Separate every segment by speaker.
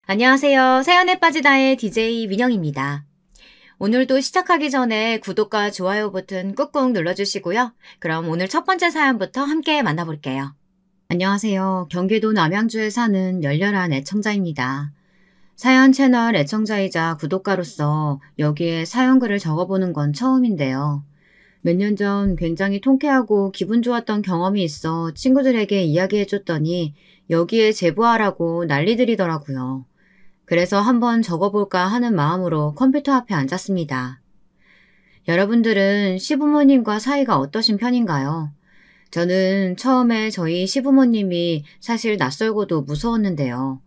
Speaker 1: 안녕하세요. 사연에 빠지다의 DJ 민영입니다. 오늘도 시작하기 전에 구독과 좋아요 버튼 꾹꾹 눌러주시고요. 그럼 오늘 첫 번째 사연부터 함께 만나볼게요. 안녕하세요. 경기도 남양주에 사는 열렬한 애청자입니다. 사연 채널 애청자이자 구독가로서 여기에 사연글을 적어보는 건 처음인데요. 몇 년 전 굉장히 통쾌하고 기분 좋았던 경험이 있어 친구들에게 이야기해줬더니 여기에 제보하라고 난리들이더라고요. 그래서 한번 적어볼까 하는 마음으로 컴퓨터 앞에 앉았습니다. 여러분들은 시부모님과 사이가 어떠신 편인가요? 저는 처음에 저희 시부모님이 사실 낯설고도 무서웠는데요.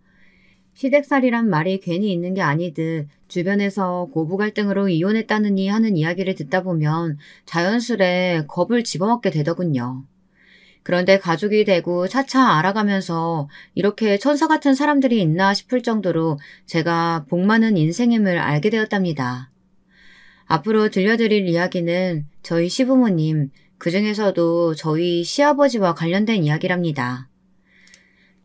Speaker 1: 시댁살이란 말이 괜히 있는 게 아니듯 주변에서 고부 갈등으로 이혼했다느니 하는 이야기를 듣다 보면 자연스레 겁을 집어먹게 되더군요. 그런데 가족이 되고 차차 알아가면서 이렇게 천사 같은 사람들이 있나 싶을 정도로 제가 복 많은 인생임을 알게 되었답니다. 앞으로 들려드릴 이야기는 저희 시부모님, 그중에서도 저희 시아버지와 관련된 이야기랍니다.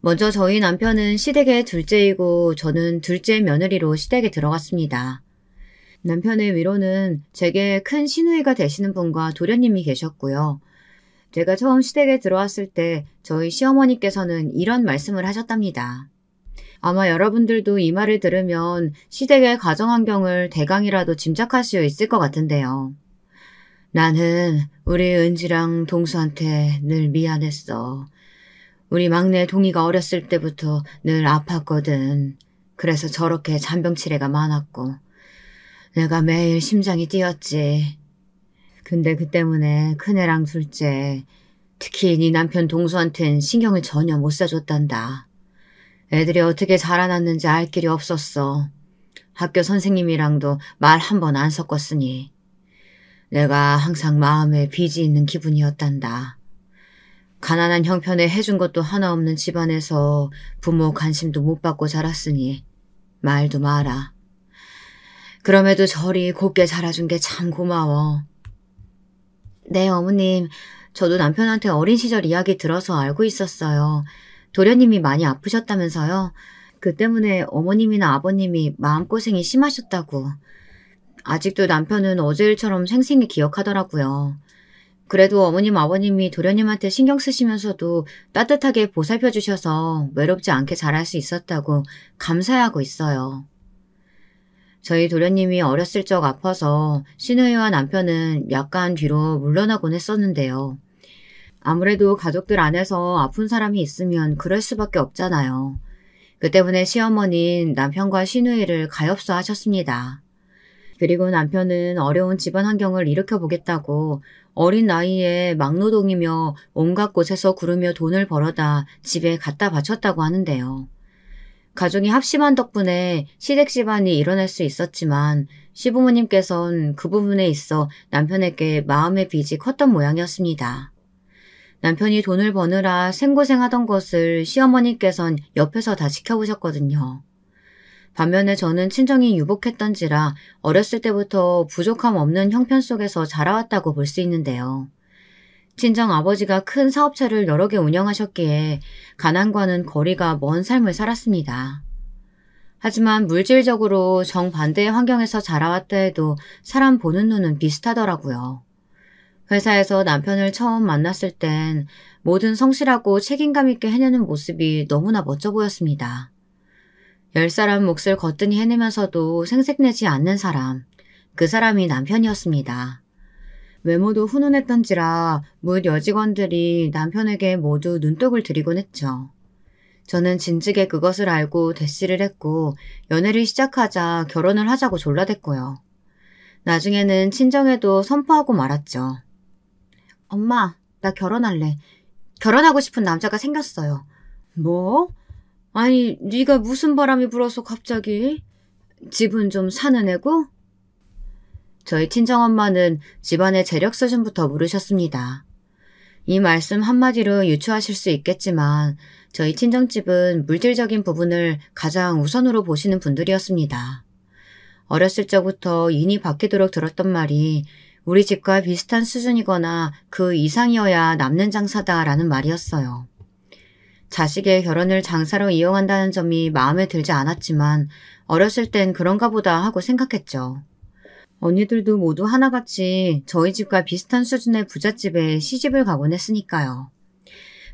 Speaker 1: 먼저 저희 남편은 시댁의 둘째이고 저는 둘째 며느리로 시댁에 들어갔습니다. 남편의 위로는 제게 큰 시누이가 되시는 분과 도련님이 계셨고요. 제가 처음 시댁에 들어왔을 때 저희 시어머니께서는 이런 말씀을 하셨답니다. 아마 여러분들도 이 말을 들으면 시댁의 가정환경을 대강이라도 짐작할 수 있을 것 같은데요. 나는 우리 은지랑 동수한테 늘 미안했어. 우리 막내 동이가 어렸을 때부터 늘 아팠거든. 그래서 저렇게 잔병치레가 많았고 내가 매일 심장이 뛰었지. 근데 그 때문에 큰애랑 둘째, 특히 네 남편 동수한텐 신경을 전혀 못 써줬단다. 애들이 어떻게 자라났는지 알 길이 없었어. 학교 선생님이랑도 말 한 번 안 섞었으니. 내가 항상 마음에 빚이 있는 기분이었단다. 가난한 형편에 해준 것도 하나 없는 집안에서 부모 관심도 못 받고 자랐으니 말도 마라. 그럼에도 저리 곱게 자라준 게 참 고마워. 네, 어머님. 저도 남편한테 어린 시절 이야기 들어서 알고 있었어요. 도련님이 많이 아프셨다면서요. 그 때문에 어머님이나 아버님이 마음고생이 심하셨다고. 아직도 남편은 어제 일처럼 생생히 기억하더라고요. 그래도 어머님, 아버님이 도련님한테 신경 쓰시면서도 따뜻하게 보살펴 주셔서 외롭지 않게 자랄 수 있었다고 감사해하고 있어요. 저희 도련님이 어렸을 적 아파서 시누이와 남편은 약간 뒤로 물러나곤 했었는데요. 아무래도 가족들 안에서 아픈 사람이 있으면 그럴 수밖에 없잖아요. 그 때문에 시어머니는 남편과 시누이를 가엾어 하셨습니다. 그리고 남편은 어려운 집안 환경을 일으켜보겠다고 어린 나이에 막노동이며 온갖 곳에서 구르며 돈을 벌어다 집에 갖다 바쳤다고 하는데요. 가족이 합심한 덕분에 시댁 집안이 일어날 수 있었지만 시부모님께서는 그 부분에 있어 남편에게 마음의 빚이 컸던 모양이었습니다. 남편이 돈을 버느라 생고생하던 것을 시어머니께서는 옆에서 다 지켜보셨거든요. 반면에 저는 친정이 유복했던지라 어렸을 때부터 부족함 없는 형편 속에서 자라왔다고 볼 수 있는데요. 친정 아버지가 큰 사업체를 여러 개 운영하셨기에 가난과는 거리가 먼 삶을 살았습니다. 하지만 물질적으로 정반대의 환경에서 자라왔다 해도 사람 보는 눈은 비슷하더라고요. 회사에서 남편을 처음 만났을 땐 뭐든 성실하고 책임감 있게 해내는 모습이 너무나 멋져 보였습니다. 10사람 몫을 거뜬히 해내면서도 생색내지 않는 사람, 그 사람이 남편이었습니다. 외모도 훈훈했던지라 뭇 여직원들이 남편에게 모두 눈독을 들이곤 했죠. 저는 진즉에 그것을 알고 대시를 했고 연애를 시작하자 결혼을 하자고 졸라댔고요. 나중에는 친정에도 선포하고 말았죠. 엄마, 나 결혼할래. 결혼하고 싶은 남자가 생겼어요. 뭐? 아니, 네가 무슨 바람이 불어서 갑자기? 집은 좀 사는 애고? 저희 친정엄마는 집안의 재력 수준부터 물으셨습니다. 이 말씀 한마디로 유추하실 수 있겠지만 저희 친정집은 물질적인 부분을 가장 우선으로 보시는 분들이었습니다. 어렸을 적부터 인이 바뀌도록 들었던 말이 우리 집과 비슷한 수준이거나 그 이상이어야 남는 장사다라는 말이었어요. 자식의 결혼을 장사로 이용한다는 점이 마음에 들지 않았지만 어렸을 땐 그런가 보다 하고 생각했죠. 언니들도 모두 하나같이 저희 집과 비슷한 수준의 부잣집에 시집을 가곤 했으니까요.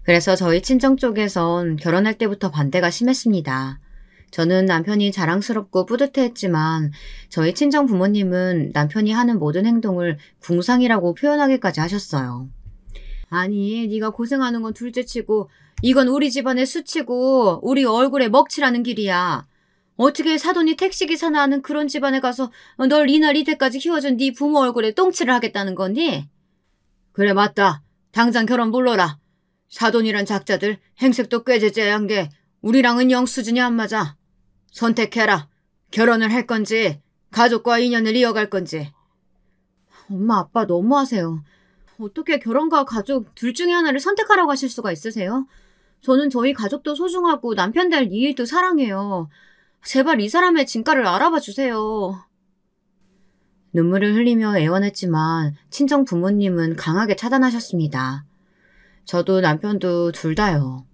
Speaker 1: 그래서 저희 친정 쪽에선 결혼할 때부터 반대가 심했습니다. 저는 남편이 자랑스럽고 뿌듯해했지만 저희 친정 부모님은 남편이 하는 모든 행동을 궁상이라고 표현하기까지 하셨어요. 아니, 네가 고생하는 건 둘째치고 이건 우리 집안의 수치고 우리 얼굴에 먹칠하는 길이야. 어떻게 사돈이 택시기사나 하는 그런 집안에 가서 널 이날 이때까지 키워준 네 부모 얼굴에 똥칠을 하겠다는 거니? 그래, 맞다. 당장 결혼 불러라. 사돈이란 작자들 행색도 꽤 제재한 게 우리랑은 영 수준이 안 맞아. 선택해라. 결혼을 할 건지 가족과 인연을 이어갈 건지. 엄마, 아빠 너무하세요. 어떻게 결혼과 가족 둘 중에 하나를 선택하라고 하실 수가 있으세요? 저는 저희 가족도 소중하고 남편 될 이 일도 사랑해요. 제발 이 사람의 진가를 알아봐 주세요. 눈물을 흘리며 애원했지만 친정 부모님은 강하게 차단하셨습니다. 저도 남편도 둘 다요.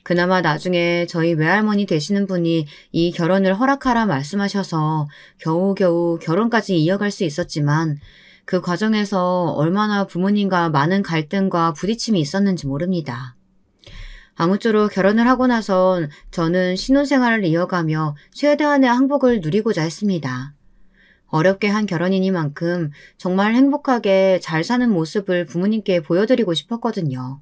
Speaker 1: 그나마 나중에 저희 외할머니 되시는 분이 이 결혼을 허락하라 말씀하셔서 겨우겨우 결혼까지 이어갈 수 있었지만 그 과정에서 얼마나 부모님과 많은 갈등과 부딪힘이 있었는지 모릅니다. 아무쪼록 결혼을 하고 나선 저는 신혼생활을 이어가며 최대한의 행복을 누리고자 했습니다. 어렵게 한 결혼이니만큼 정말 행복하게 잘 사는 모습을 부모님께 보여드리고 싶었거든요.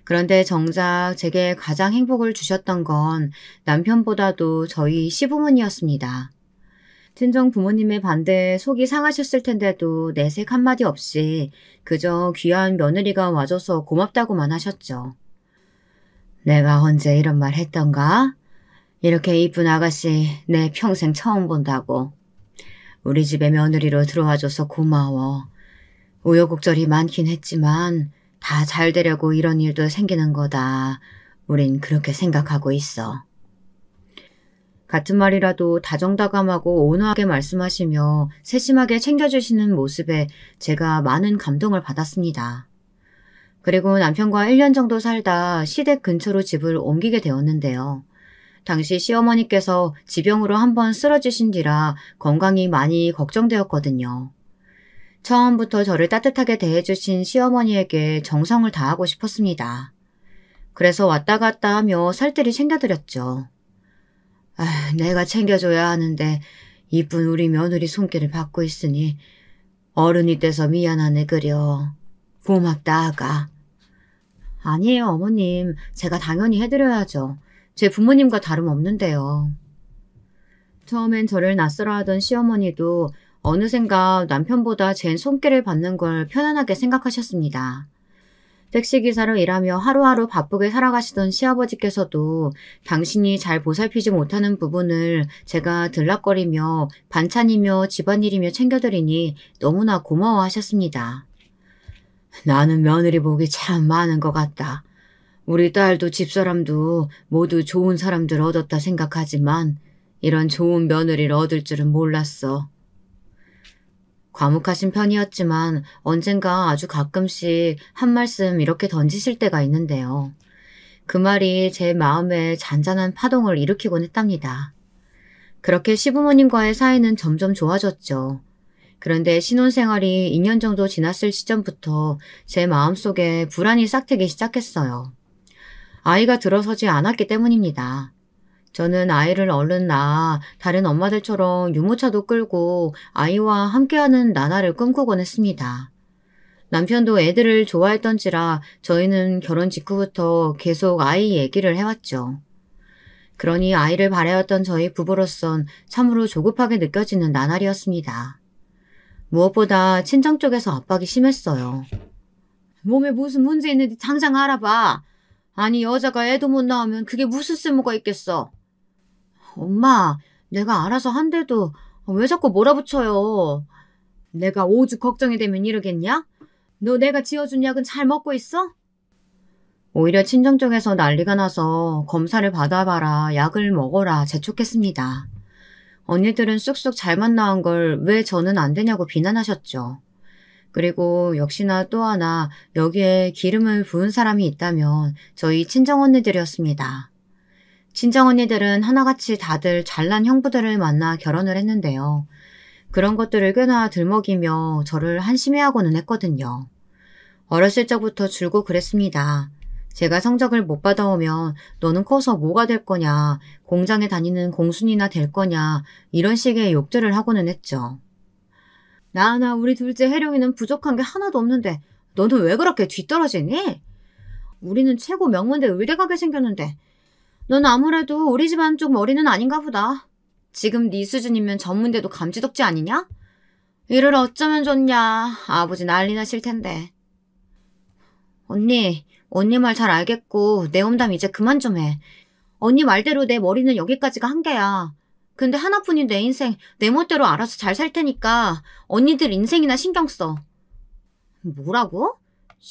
Speaker 1: 그런데 정작 제게 가장 행복을 주셨던 건 남편보다도 저희 시부모니였습니다. 친정 부모님의 반대에 속이 상하셨을 텐데도 내색 한마디 없이 그저 귀한 며느리가 와줘서 고맙다고만 하셨죠. 내가 언제 이런 말 했던가? 이렇게 이쁜 아가씨 내 평생 처음 본다고. 우리 집에 며느리로 들어와줘서 고마워. 우여곡절이 많긴 했지만 다 잘 되려고 이런 일도 생기는 거다. 우린 그렇게 생각하고 있어. 같은 말이라도 다정다감하고 온화하게 말씀하시며 세심하게 챙겨주시는 모습에 제가 많은 감동을 받았습니다. 그리고 남편과 1년 정도 살다 시댁 근처로 집을 옮기게 되었는데요. 당시 시어머니께서 지병으로 한번 쓰러지신 뒤라 건강이 많이 걱정되었거든요. 처음부터 저를 따뜻하게 대해주신 시어머니에게 정성을 다하고 싶었습니다. 그래서 왔다 갔다 하며 살뜰히 챙겨드렸죠. 내가 챙겨줘야 하는데 이쁜 우리 며느리 손길을 받고 있으니 어른이 돼서 미안하네 그려. 고맙다 아가. 아니에요 어머님. 제가 당연히 해드려야죠. 제 부모님과 다름없는데요. 처음엔 저를 낯설어하던 시어머니도 어느샌가 남편보다 제 손길을 받는 걸 편안하게 생각하셨습니다. 택시기사로 일하며 하루하루 바쁘게 살아가시던 시아버지께서도 당신이 잘 보살피지 못하는 부분을 제가 들락거리며 반찬이며 집안일이며 챙겨드리니 너무나 고마워하셨습니다. 나는 며느리 복이 참 많은 것 같다. 우리 딸도 집사람도 모두 좋은 사람들 얻었다 생각하지만 이런 좋은 며느리를 얻을 줄은 몰랐어. 과묵하신 편이었지만 언젠가 아주 가끔씩 한 말씀 이렇게 던지실 때가 있는데요. 그 말이 제 마음에 잔잔한 파동을 일으키곤 했답니다. 그렇게 시부모님과의 사이는 점점 좋아졌죠. 그런데 신혼생활이 2년 정도 지났을 시점부터 제 마음속에 불안이 싹트기 시작했어요. 아이가 들어서지 않았기 때문입니다. 저는 아이를 얼른 낳아 다른 엄마들처럼 유모차도 끌고 아이와 함께하는 나날을 꿈꾸곤 했습니다. 남편도 애들을 좋아했던지라 저희는 결혼 직후부터 계속 아이 얘기를 해왔죠. 그러니 아이를 바라였던 저희 부부로선 참으로 조급하게 느껴지는 나날이었습니다. 무엇보다 친정 쪽에서 압박이 심했어요. 몸에 무슨 문제 있는지 당장 알아봐. 아니 여자가 애도 못 낳으면 그게 무슨 쓸모가 있겠어. 엄마, 내가 알아서 한데도 왜 자꾸 몰아붙여요. 내가 오죽 걱정이 되면 이러겠냐? 너 내가 지어준 약은 잘 먹고 있어? 오히려 친정 쪽에서 난리가 나서 검사를 받아봐라, 약을 먹어라 재촉했습니다. 언니들은 쑥쑥 잘만 나은 걸 왜 저는 안 되냐고 비난하셨죠. 그리고 역시나 또 하나 여기에 기름을 부은 사람이 있다면 저희 친정언니들이었습니다. 친정언니들은 하나같이 다들 잘난 형부들을 만나 결혼을 했는데요. 그런 것들을 꽤나 들먹이며 저를 한심해하고는 했거든요. 어렸을 적부터 줄곧 그랬습니다. 제가 성적을 못 받아오면 너는 커서 뭐가 될 거냐, 공장에 다니는 공순이나 될 거냐, 이런 식의 욕들을 하고는 했죠. 나나 우리 둘째 혜령이는 부족한 게 하나도 없는데 너는 왜 그렇게 뒤떨어지니? 우리는 최고 명문대 의대 가게 생겼는데 넌 아무래도 우리 집안 쪽 머리는 아닌가 보다. 지금 네 수준이면 전문대도 감지덕지 아니냐? 이를 어쩌면 좋냐. 아버지 난리 나실 텐데. 언니 말 잘 알겠고 내 험담 이제 그만 좀 해. 언니 말대로 내 머리는 여기까지가 한계야. 근데 하나뿐인 내 인생 내 멋대로 알아서 잘 살 테니까 언니들 인생이나 신경 써. 뭐라고?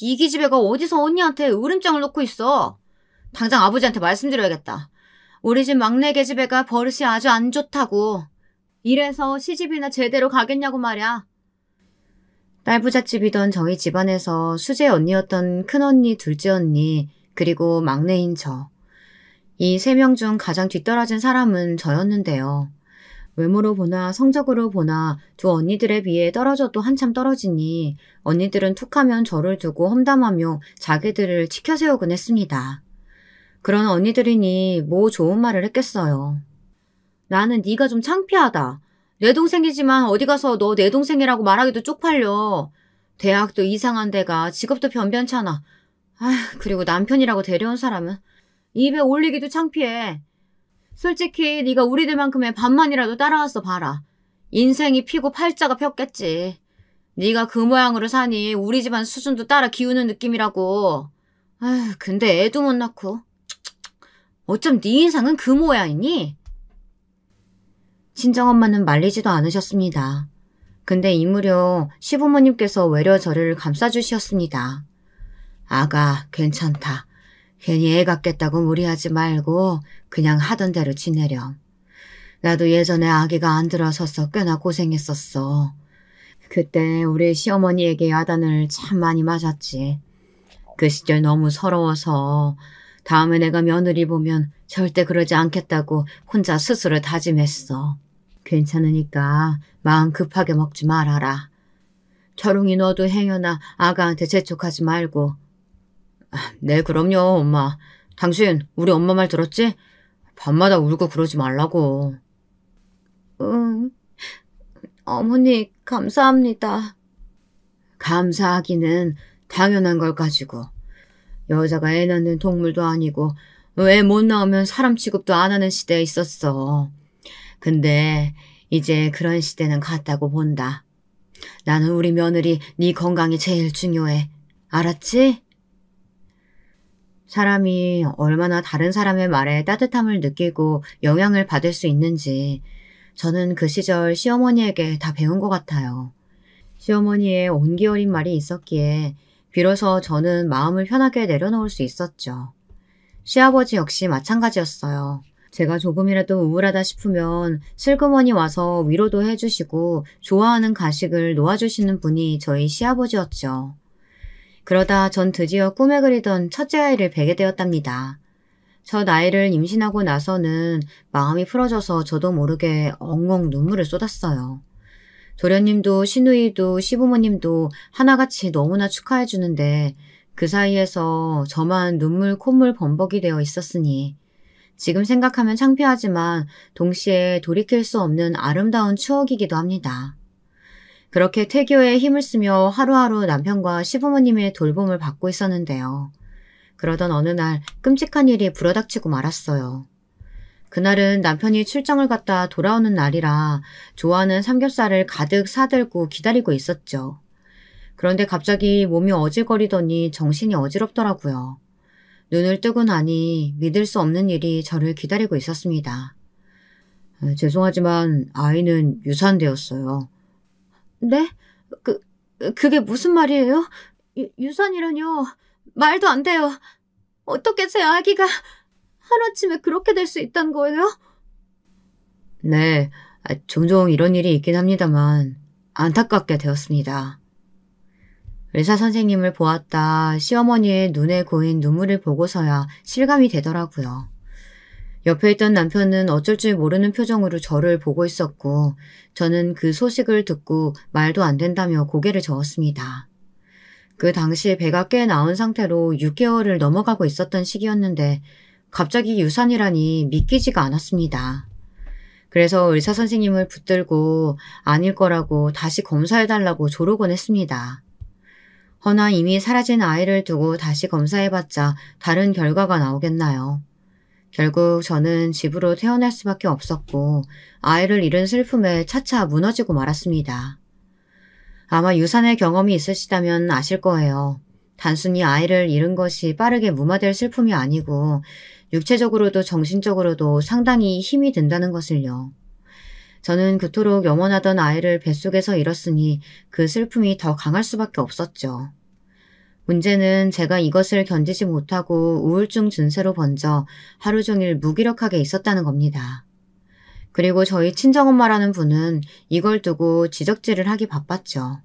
Speaker 1: 이 기집애가 어디서 언니한테 으름장을 놓고 있어. 당장 아버지한테 말씀드려야겠다. 우리 집 막내 계집애가 버릇이 아주 안 좋다고. 이래서 시집이나 제대로 가겠냐고 말이야. 딸부잣집이던 저희 집안에서 수제 언니였던 큰언니, 둘째 언니, 그리고 막내인 저. 이 세 명 중 가장 뒤떨어진 사람은 저였는데요. 외모로 보나 성적으로 보나 두 언니들에 비해 떨어져도 한참 떨어지니 언니들은 툭하면 저를 두고 험담하며 자기들을 치켜세우곤 했습니다. 그런 언니들이니 뭐 좋은 말을 했겠어요. 나는 네가 좀 창피하다. 내 동생이지만 어디 가서 너 내 동생이라고 말하기도 쪽팔려. 대학도 이상한 데가 직업도 변변찮아. 그리고 남편이라고 데려온 사람은 입에 올리기도 창피해. 솔직히 네가 우리들만큼의 반만이라도 따라와서 봐라. 인생이 피고 팔자가 폈겠지. 네가 그 모양으로 사니 우리 집안 수준도 따라 기우는 느낌이라고. 근데 애도 못 낳고. 어쩜 네 인상은 그 모양이니? 친정엄마는 말리지도 않으셨습니다. 근데 이 무렵 시부모님께서 외려 저를 감싸주셨습니다. 아가 괜찮다. 괜히 애 같겠다고 무리하지 말고 그냥 하던 대로 지내렴. 나도 예전에 아기가 안 들어서서 꽤나 고생했었어. 그때 우리 시어머니에게 야단을 참 많이 맞았지. 그 시절 너무 서러워서 다음에 내가 며느리 보면 절대 그러지 않겠다고 혼자 스스로 다짐했어. 괜찮으니까 마음 급하게 먹지 말아라. 철웅이 너도 행여나 아가한테 재촉하지 말고. 네, 그럼요, 엄마. 당신 우리 엄마 말 들었지? 밤마다 울고 그러지 말라고. 응, 어머니 감사합니다. 감사하기는 당연한 걸 가지고. 여자가 애 낳는 동물도 아니고 애 못 낳으면 사람 취급도 안 하는 시대에 있었어. 근데 이제 그런 시대는 갔다고 본다. 나는 우리 며느리 네 건강이 제일 중요해. 알았지? 사람이 얼마나 다른 사람의 말에 따뜻함을 느끼고 영향을 받을 수 있는지 저는 그 시절 시어머니에게 다 배운 것 같아요. 시어머니의 온기 어린 말이 있었기에 비로소 저는 마음을 편하게 내려놓을 수 있었죠. 시아버지 역시 마찬가지였어요. 제가 조금이라도 우울하다 싶으면 슬그머니 와서 위로도 해주시고 좋아하는 가식을 놓아주시는 분이 저희 시아버지였죠. 그러다 전 드디어 꿈에 그리던 첫째 아이를 뵈게 되었답니다. 첫 아이를 임신하고 나서는 마음이 풀어져서 저도 모르게 엉엉 눈물을 쏟았어요. 도련님도 시누이도 시부모님도 하나같이 너무나 축하해 주는데 그 사이에서 저만 눈물 콧물 범벅이 되어 있었으니 지금 생각하면 창피하지만 동시에 돌이킬 수 없는 아름다운 추억이기도 합니다. 그렇게 태교에 힘을 쓰며 하루하루 남편과 시부모님의 돌봄을 받고 있었는데요. 그러던 어느 날 끔찍한 일이 불어닥치고 말았어요. 그날은 남편이 출장을 갔다 돌아오는 날이라 좋아하는 삼겹살을 가득 사들고 기다리고 있었죠. 그런데 갑자기 몸이 어질거리더니 정신이 어지럽더라고요. 눈을 뜨고 나니 믿을 수 없는 일이 저를 기다리고 있었습니다. 죄송하지만 아이는 유산되었어요. 네? 그게 무슨 말이에요? 유산이라뇨? 말도 안 돼요. 어떻게 제 아기가 하루아침에 그렇게 될 수 있다는 거예요? 네, 종종 이런 일이 있긴 합니다만 안타깝게 되었습니다. 의사 선생님을 보았다 시어머니의 눈에 고인 눈물을 보고서야 실감이 되더라고요. 옆에 있던 남편은 어쩔 줄 모르는 표정으로 저를 보고 있었고 저는 그 소식을 듣고 말도 안 된다며 고개를 저었습니다. 그 당시 배가 꽤 나은 상태로 6개월을 넘어가고 있었던 시기였는데 갑자기 유산이라니 믿기지가 않았습니다. 그래서 의사 선생님을 붙들고 아닐 거라고 다시 검사해달라고 조르곤 했습니다. 허나 이미 사라진 아이를 두고 다시 검사해봤자 다른 결과가 나오겠나요? 결국 저는 집으로 태어날 수밖에 없었고 아이를 잃은 슬픔에 차차 무너지고 말았습니다. 아마 유산의 경험이 있으시다면 아실 거예요. 단순히 아이를 잃은 것이 빠르게 무마될 슬픔이 아니고 육체적으로도 정신적으로도 상당히 힘이 든다는 것을요. 저는 그토록 영원하던 아이를 뱃속에서 잃었으니 그 슬픔이 더 강할 수밖에 없었죠. 문제는 제가 이것을 견디지 못하고 우울증 증세로 번져 하루 종일 무기력하게 있었다는 겁니다. 그리고 저희 친정엄마라는 분은 이걸 두고 지적질을 하기 바빴죠.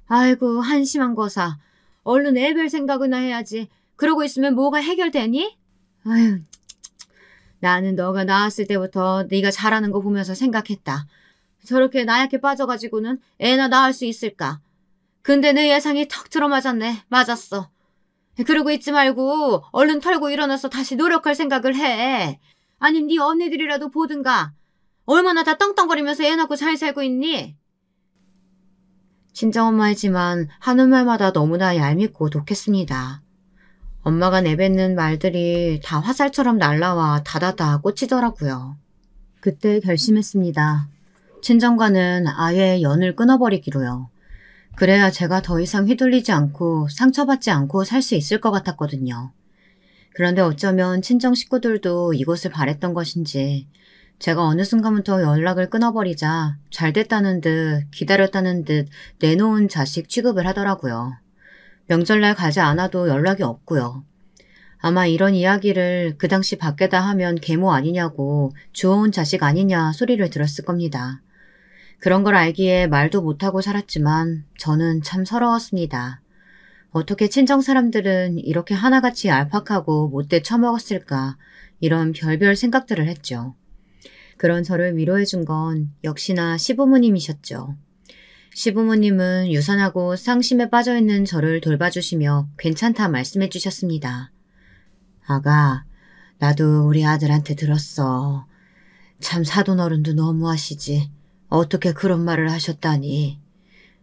Speaker 1: 아이고 한심한 거사. 얼른 애 별 생각이나 해야지. 그러고 있으면 뭐가 해결되니? 아유, 나는 너가 낳았을 때부터 네가 잘하는 거 보면서 생각했다. 저렇게 나약해 빠져가지고는 애나 낳을 수 있을까? 근데 내 예상이 턱 들어맞았네. 맞았어. 그러고 있지 말고 얼른 털고 일어나서 다시 노력할 생각을 해. 아님 네 언니들이라도 보든가. 얼마나 다 떵떵거리면서 애 낳고 잘 살고 있니? 친정엄마이지만 하는 말마다 너무나 얄밉고 독했습니다. 엄마가 내뱉는 말들이 다 화살처럼 날라와 다다다 꽂히더라고요. 그때 결심했습니다. 친정과는 아예 연을 끊어버리기로요. 그래야 제가 더 이상 휘둘리지 않고 상처받지 않고 살 수 있을 것 같았거든요. 그런데 어쩌면 친정 식구들도 이것을 바랬던 것인지 제가 어느 순간부터 연락을 끊어버리자 잘됐다는 듯 기다렸다는 듯 내놓은 자식 취급을 하더라고요. 명절날 가지 않아도 연락이 없고요. 아마 이런 이야기를 그 당시 밖에다 하면 계모 아니냐고 주워온 자식 아니냐 소리를 들었을 겁니다. 그런 걸 알기에 말도 못하고 살았지만 저는 참 서러웠습니다. 어떻게 친정 사람들은 이렇게 하나같이 얄팍하고 못돼 처먹었을까 이런 별별 생각들을 했죠. 그런 저를 위로해준 건 역시나 시부모님이셨죠. 시부모님은 유산하고 상심에 빠져있는 저를 돌봐주시며 괜찮다 말씀해 주셨습니다. 아가, 나도 우리 아들한테 들었어. 참 사돈어른도 너무하시지. 어떻게 그런 말을 하셨다니.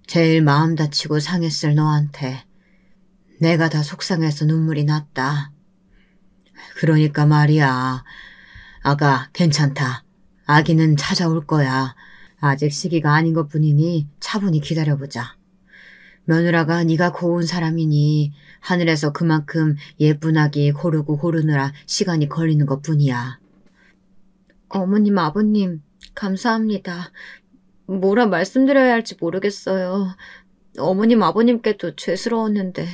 Speaker 1: 제일 마음 다치고 상했을 너한테. 내가 다 속상해서 눈물이 났다. 그러니까 말이야. 아가, 괜찮다. 아기는 찾아올 거야. 아직 시기가 아닌 것뿐이니 차분히 기다려보자. 며느라가 네가 고운 사람이니 하늘에서 그만큼 예쁜 아기 고르느라 시간이 걸리는 것뿐이야. 어머님, 아버님, 감사합니다. 뭐라 말씀드려야 할지 모르겠어요. 어머님, 아버님께도 죄스러웠는데.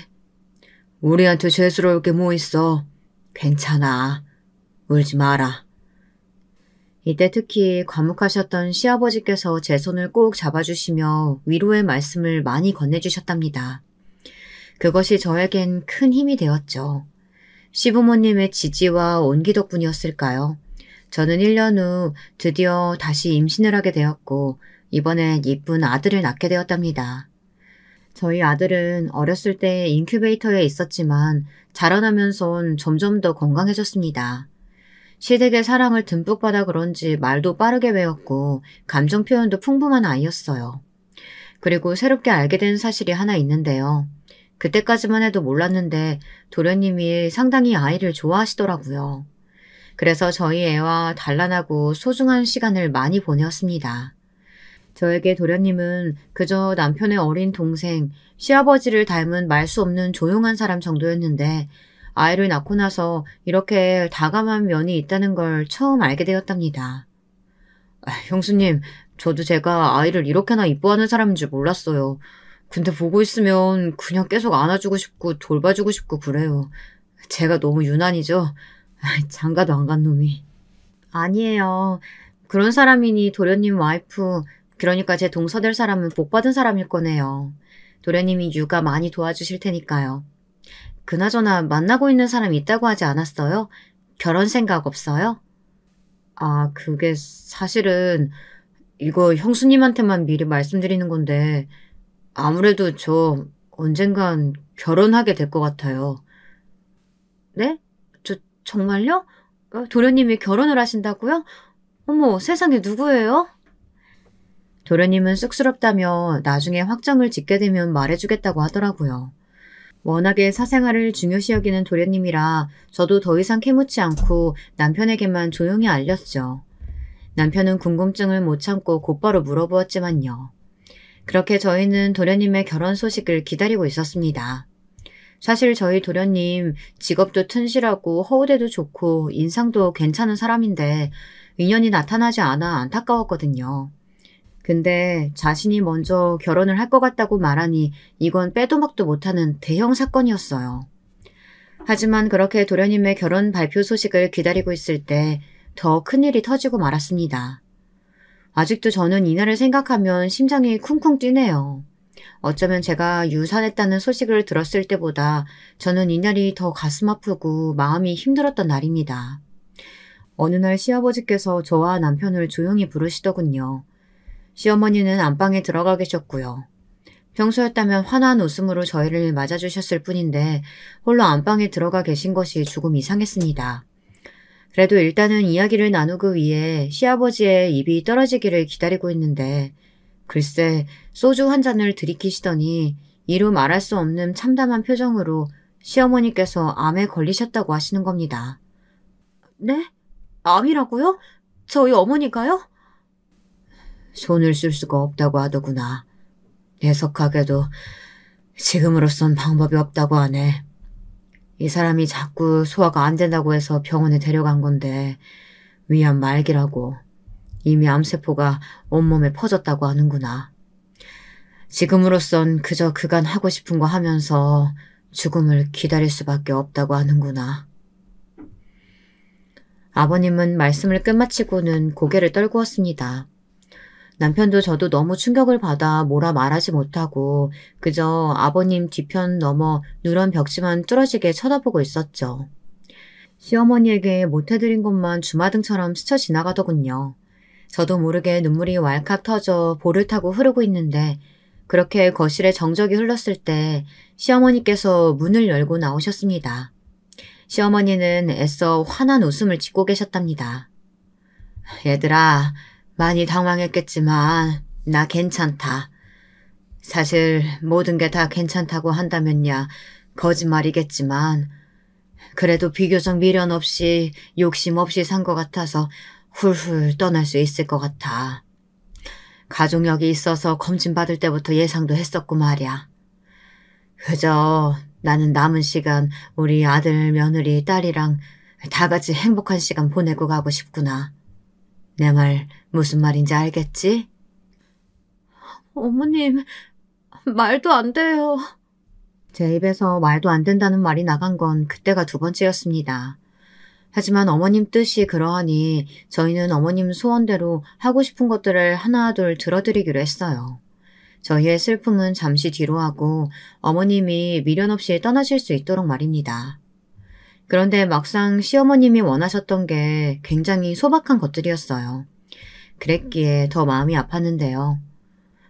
Speaker 1: 우리한테 죄스러울 게 뭐 있어. 괜찮아. 울지 마라. 이때 특히 과묵하셨던 시아버지께서 제 손을 꼭 잡아주시며 위로의 말씀을 많이 건네주셨답니다. 그것이 저에겐 큰 힘이 되었죠. 시부모님의 지지와 온기 덕분이었을까요? 저는 1년 후 드디어 다시 임신을 하게 되었고 이번엔 이쁜 아들을 낳게 되었답니다. 저희 아들은 어렸을 때 인큐베이터에 있었지만 자라나면선 점점 더 건강해졌습니다. 시댁의 사랑을 듬뿍 받아 그런지 말도 빠르게 배웠고 감정 표현도 풍부한 아이였어요. 그리고 새롭게 알게 된 사실이 하나 있는데요. 그때까지만 해도 몰랐는데 도련님이 상당히 아이를 좋아하시더라고요. 그래서 저희 애와 단란하고 소중한 시간을 많이 보내었습니다. 저에게 도련님은 그저 남편의 어린 동생, 시아버지를 닮은 말 수 없는 조용한 사람 정도였는데 아이를 낳고 나서 이렇게 다감한 면이 있다는 걸 처음 알게 되었답니다. 형수님, 저도 제가 아이를 이렇게나 이뻐하는 사람인 줄 몰랐어요. 근데 보고 있으면 그냥 계속 안아주고 싶고 돌봐주고 싶고 그래요. 제가 너무 유난이죠? 장가도 안 간 놈이. 아니에요. 그런 사람이니 도련님 와이프, 그러니까 제 동서될 사람은 복받은 사람일 거네요. 도련님이 육아 많이 도와주실 테니까요. 그나저나 만나고 있는 사람 있다고 하지 않았어요? 결혼 생각 없어요? 아, 그게 사실은 이거 형수님한테만 미리 말씀드리는 건데 아무래도 저 언젠간 결혼하게 될 것 같아요. 네? 정말요? 도련님이 결혼을 하신다고요? 어머, 세상에 누구예요? 도련님은 쑥스럽다며 나중에 확정을 짓게 되면 말해주겠다고 하더라고요. 워낙에 사생활을 중요시 여기는 도련님이라 저도 더 이상 캐묻지 않고 남편에게만 조용히 알렸죠. 남편은 궁금증을 못 참고 곧바로 물어보았지만요. 그렇게 저희는 도련님의 결혼 소식을 기다리고 있었습니다. 사실 저희 도련님 직업도 튼실하고 허우대도 좋고 인상도 괜찮은 사람인데 인연이 나타나지 않아 안타까웠거든요. 근데 자신이 먼저 결혼을 할 것 같다고 말하니 이건 빼도 박도 못하는 대형 사건이었어요. 하지만 그렇게 도련님의 결혼 발표 소식을 기다리고 있을 때 더 큰일이 터지고 말았습니다. 아직도 저는 이날을 생각하면 심장이 쿵쿵 뛰네요. 어쩌면 제가 유산했다는 소식을 들었을 때보다 저는 이날이 더 가슴 아프고 마음이 힘들었던 날입니다. 어느 날 시아버지께서 저와 남편을 조용히 부르시더군요. 시어머니는 안방에 들어가 계셨고요. 평소였다면 환한 웃음으로 저희를 맞아주셨을 뿐인데 홀로 안방에 들어가 계신 것이 조금 이상했습니다. 그래도 일단은 이야기를 나누기 위해 시아버지의 입이 떨어지기를 기다리고 있는데 글쎄 소주 한 잔을 들이키시더니 이루 말할 수 없는 참담한 표정으로 시어머니께서 암에 걸리셨다고 하시는 겁니다. 네? 암이라고요? 저희 어머니가요? 손을 쓸 수가 없다고 하더구나. 애석하게도 지금으로선 방법이 없다고 하네. 이 사람이 자꾸 소화가 안 된다고 해서 병원에 데려간 건데 위암 말기라고 이미 암세포가 온몸에 퍼졌다고 하는구나. 지금으로선 그저 그간 하고 싶은 거 하면서 죽음을 기다릴 수밖에 없다고 하는구나. 아버님은 말씀을 끝마치고는 고개를 떨구었습니다. 남편도 저도 너무 충격을 받아 뭐라 말하지 못하고 그저 아버님 뒤편 넘어 누런 벽지만 뚫어지게 쳐다보고 있었죠. 시어머니에게 못해드린 것만 주마등처럼 스쳐 지나가더군요. 저도 모르게 눈물이 왈칵 터져 볼을 타고 흐르고 있는데 그렇게 거실에 정적이 흘렀을 때 시어머니께서 문을 열고 나오셨습니다. 시어머니는 애써 환한 웃음을 짓고 계셨답니다. 얘들아, 많이 당황했겠지만 나 괜찮다. 사실 모든 게 다 괜찮다고 한다면야 거짓말이겠지만 그래도 비교적 미련 없이 욕심 없이 산 것 같아서 훌훌 떠날 수 있을 것 같아. 가족력이 있어서 검진받을 때부터 예상도 했었고 말이야. 그저 나는 남은 시간 우리 아들, 며느리, 딸이랑 다 같이 행복한 시간 보내고 가고 싶구나. 내 말 무슨 말인지 알겠지? 어머님, 말도 안 돼요. 제 입에서 말도 안 된다는 말이 나간 건 그때가 두 번째였습니다. 하지만 어머님 뜻이 그러하니 저희는 어머님 소원대로 하고 싶은 것들을 하나둘 들어드리기로 했어요. 저희의 슬픔은 잠시 뒤로 하고 어머님이 미련 없이 떠나실 수 있도록 말입니다. 그런데 막상 시어머님이 원하셨던 게 굉장히 소박한 것들이었어요. 그랬기에 더 마음이 아팠는데요.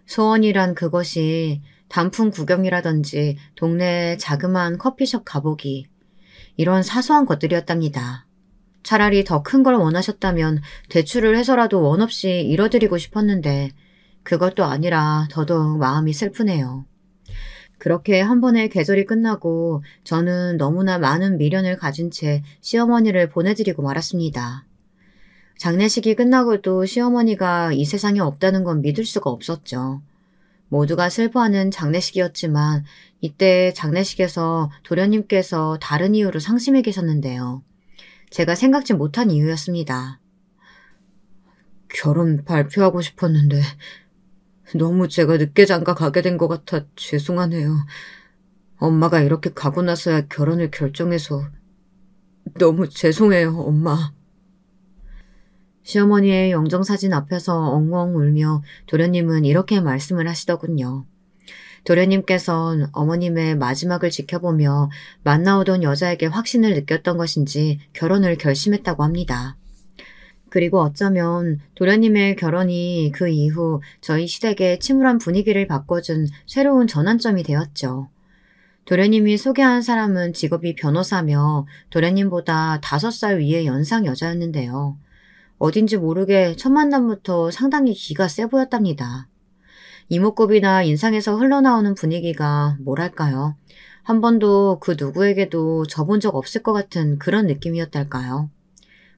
Speaker 1: 소원이란 그것이 단풍 구경이라든지 동네 자그마한 커피숍 가보기 이런 사소한 것들이었답니다. 차라리 더 큰 걸 원하셨다면 대출을 해서라도 원 없이 이뤄드리고 싶었는데 그것도 아니라 더더욱 마음이 슬프네요. 그렇게 한 번의 계절이 끝나고 저는 너무나 많은 미련을 가진 채 시어머니를 보내드리고 말았습니다. 장례식이 끝나고도 시어머니가 이 세상에 없다는 건 믿을 수가 없었죠. 모두가 슬퍼하는 장례식이었지만 이때 장례식에서 도련님께서 다른 이유로 상심해 계셨는데요. 제가 생각지 못한 이유였습니다. 결혼 발표하고 싶었는데 너무 제가 늦게 장가 가게 된 것 같아 죄송하네요. 엄마가 이렇게 가고 나서야 결혼을 결정해서 너무 죄송해요, 엄마. 시어머니의 영정사진 앞에서 엉엉 울며 도련님은 이렇게 말씀을 하시더군요. 도련님께선 어머님의 마지막을 지켜보며 만나오던 여자에게 확신을 느꼈던 것인지 결혼을 결심했다고 합니다. 그리고 어쩌면 도련님의 결혼이 그 이후 저희 시댁의 침울한 분위기를 바꿔준 새로운 전환점이 되었죠. 도련님이 소개한 사람은 직업이 변호사며 도련님보다 5살 위의 연상 여자였는데요. 어딘지 모르게 첫 만남부터 상당히 기가 세 보였답니다. 이목구비나 인상에서 흘러나오는 분위기가 뭐랄까요. 한 번도 그 누구에게도 져본 적 없을 것 같은 그런 느낌이었달까요.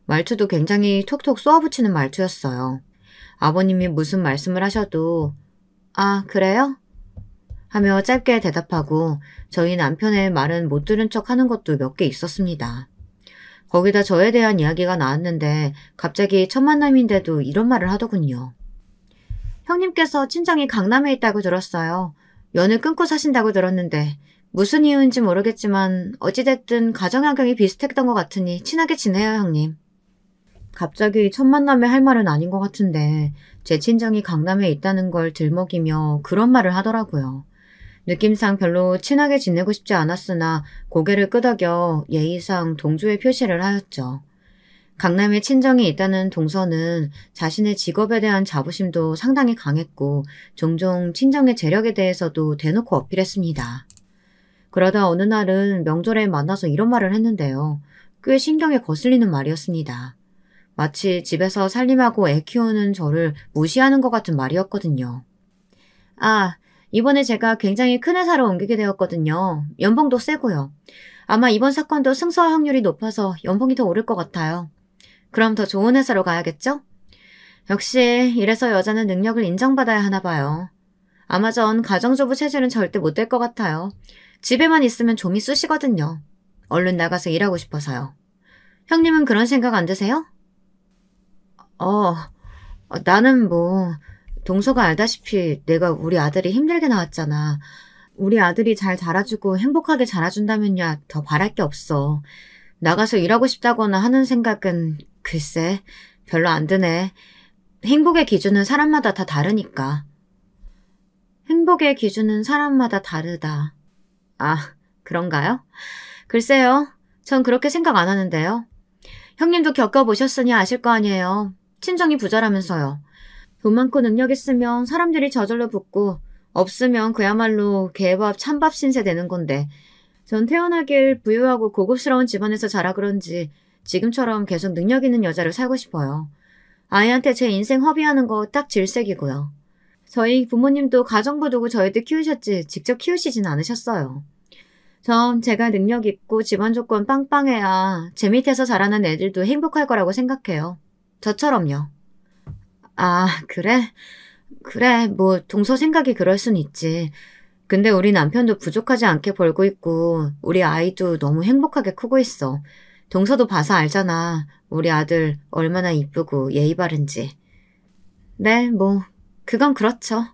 Speaker 1: 말투도 굉장히 톡톡 쏘아붙이는 말투였어요. 아버님이 무슨 말씀을 하셔도 아, 그래요? 하며 짧게 대답하고 저희 남편의 말은 못 들은 척 하는 것도 몇 개 있었습니다. 거기다 저에 대한 이야기가 나왔는데 갑자기 첫 만남인데도 이런 말을 하더군요. 형님께서 친정이 강남에 있다고 들었어요. 연을 끊고 사신다고 들었는데 무슨 이유인지 모르겠지만 어찌됐든 가정환경이 비슷했던 것 같으니 친하게 지내요, 형님. 갑자기 첫 만남에 할 말은 아닌 것 같은데 제 친정이 강남에 있다는 걸 들먹이며 그런 말을 하더라고요. 느낌상 별로 친하게 지내고 싶지 않았으나 고개를 끄덕여 예의상 동조의 표시를 하였죠. 강남에 친정이 있다는 동서는 자신의 직업에 대한 자부심도 상당히 강했고 종종 친정의 재력에 대해서도 대놓고 어필했습니다. 그러다 어느 날은 명절에 만나서 이런 말을 했는데요. 꽤 신경에 거슬리는 말이었습니다. 마치 집에서 살림하고 애 키우는 저를 무시하는 것 같은 말이었거든요. 아, 이번에 제가 굉장히 큰 회사로 옮기게 되었거든요. 연봉도 세고요. 아마 이번 사건도 승소할 확률이 높아서 연봉이 더 오를 것 같아요. 그럼 더 좋은 회사로 가야겠죠? 역시 이래서 여자는 능력을 인정받아야 하나 봐요. 아마 전 가정주부 체질은 절대 못 될 것 같아요. 집에만 있으면 좀이 쑤시거든요. 얼른 나가서 일하고 싶어서요. 형님은 그런 생각 안 드세요? 나는 동서가 알다시피 내가 우리 아들이 힘들게 나왔잖아. 우리 아들이 잘 자라주고 행복하게 자라준다면야 더 바랄 게 없어. 나가서 일하고 싶다거나 하는 생각은 글쎄 별로 안 드네. 행복의 기준은 사람마다 다 다르니까. 행복의 기준은 사람마다 다르다. 아, 그런가요? 글쎄요. 전 그렇게 생각 안 하는데요. 형님도 겪어보셨으니 아실 거 아니에요. 친정이 부자라면서요. 돈 많고 능력 있으면 사람들이 저절로 붙고 없으면 그야말로 개밥 찬밥 신세 되는 건데 전 태어나길 부유하고 고급스러운 집안에서 자라 그런지 지금처럼 계속 능력 있는 여자를 살고 싶어요. 아이한테 제 인생 허비하는 거 딱 질색이고요. 저희 부모님도 가정부 두고 저희들 키우셨지 직접 키우시진 않으셨어요. 전 제가 능력 있고 집안 조건 빵빵해야 제 밑에서 자라는 애들도 행복할 거라고 생각해요. 저처럼요. 아, 그래? 그래, 동서 생각이 그럴 순 있지. 근데 우리 남편도 부족하지 않게 벌고 있고 우리 아이도 너무 행복하게 크고 있어. 동서도 봐서 알잖아. 우리 아들 얼마나 이쁘고 예의 바른지. 네, 그건 그렇죠.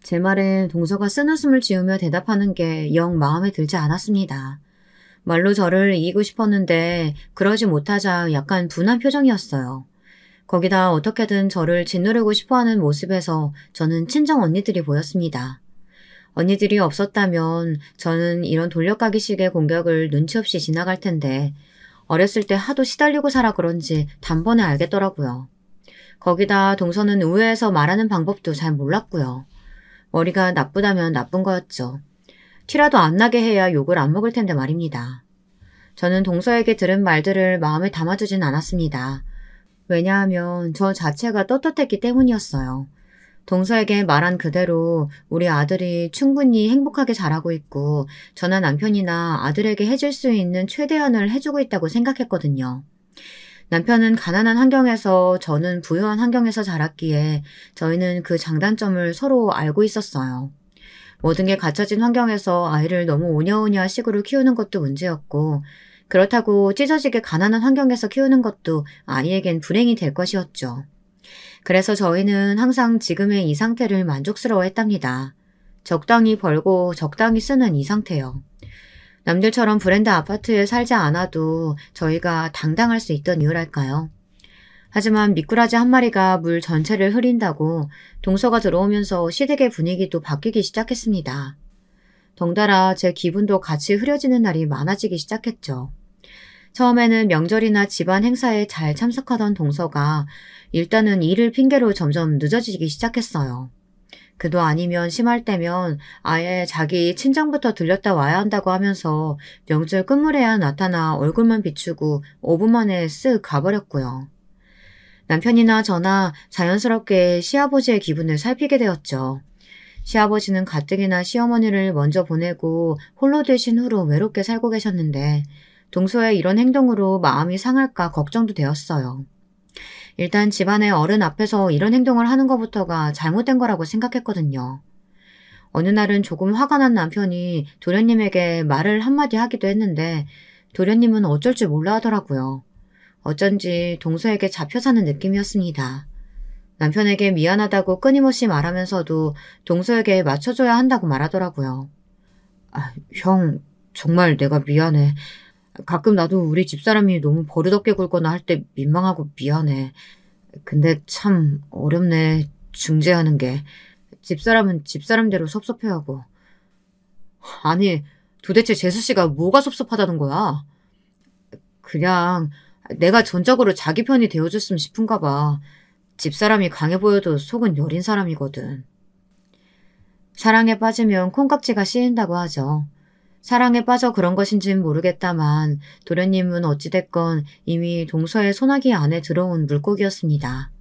Speaker 1: 제 말에 동서가 쓴웃음을 지으며 대답하는 게 영 마음에 들지 않았습니다. 말로 저를 이기고 싶었는데 그러지 못하자 약간 분한 표정이었어요. 거기다 어떻게든 저를 짓누르고 싶어하는 모습에서 저는 친정 언니들이 보였습니다. 언니들이 없었다면 저는 이런 돌려까기식의 공격을 눈치 없이 지나갈 텐데 어렸을 때 하도 시달리고 살아 그런지 단번에 알겠더라고요. 거기다 동서는 우회해서 말하는 방법도 잘 몰랐고요. 머리가 나쁘다면 나쁜 거였죠. 티라도 안 나게 해야 욕을 안 먹을 텐데 말입니다. 저는 동서에게 들은 말들을 마음에 담아두진 않았습니다. 왜냐하면 저 자체가 떳떳했기 때문이었어요. 동서에게 말한 그대로 우리 아들이 충분히 행복하게 자라고 있고 저나 남편이나 아들에게 해줄 수 있는 최대한을 해주고 있다고 생각했거든요. 남편은 가난한 환경에서 저는 부유한 환경에서 자랐기에 저희는 그 장단점을 서로 알고 있었어요. 모든 게 갖춰진 환경에서 아이를 너무 오냐오냐 식으로 키우는 것도 문제였고 그렇다고 찢어지게 가난한 환경에서 키우는 것도 아이에겐 불행이 될 것이었죠. 그래서 저희는 항상 지금의 이 상태를 만족스러워했답니다. 적당히 벌고 적당히 쓰는 이 상태요. 남들처럼 브랜드 아파트에 살지 않아도 저희가 당당할 수 있던 이유랄까요. 하지만 미꾸라지 한 마리가 물 전체를 흐린다고 동서가 들어오면서 시댁의 분위기도 바뀌기 시작했습니다. 덩달아 제 기분도 같이 흐려지는 날이 많아지기 시작했죠. 처음에는 명절이나 집안 행사에 잘 참석하던 동서가 일단은 일을 핑계로 점점 늦어지기 시작했어요. 그도 아니면 심할 때면 아예 자기 친정부터 들렸다 와야 한다고 하면서 명절 끝물에야 나타나 얼굴만 비추고 5분 만에 쓱 가버렸고요. 남편이나 저나 자연스럽게 시아버지의 기분을 살피게 되었죠. 시아버지는 가뜩이나 시어머니를 먼저 보내고 홀로 되신 후로 외롭게 살고 계셨는데 동서의 이런 행동으로 마음이 상할까 걱정도 되었어요. 일단 집안의 어른 앞에서 이런 행동을 하는 것부터가 잘못된 거라고 생각했거든요. 어느 날은 조금 화가 난 남편이 도련님에게 말을 한마디 하기도 했는데 도련님은 어쩔 줄 몰라 하더라고요. 어쩐지 동서에게 잡혀 사는 느낌이었습니다. 남편에게 미안하다고 끊임없이 말하면서도 동서에게 맞춰줘야 한다고 말하더라고요. 형, 정말 내가 미안해. 가끔 나도 우리 집사람이 너무 버릇없게 굴거나 할 때 민망하고 미안해. 근데 참 어렵네, 중재하는 게. 집사람은 집사람대로 섭섭해하고. 아니, 도대체 재수씨가 뭐가 섭섭하다는 거야? 그냥 내가 전적으로 자기 편이 되어줬으면 싶은가 봐. 집사람이 강해 보여도 속은 여린 사람이거든. 사랑에 빠지면 콩깍지가 씌인다고 하죠. 사랑에 빠져 그런 것인지는 모르겠다만 도련님은 어찌됐건 이미 동서의 소나기 안에 들어온 물고기였습니다.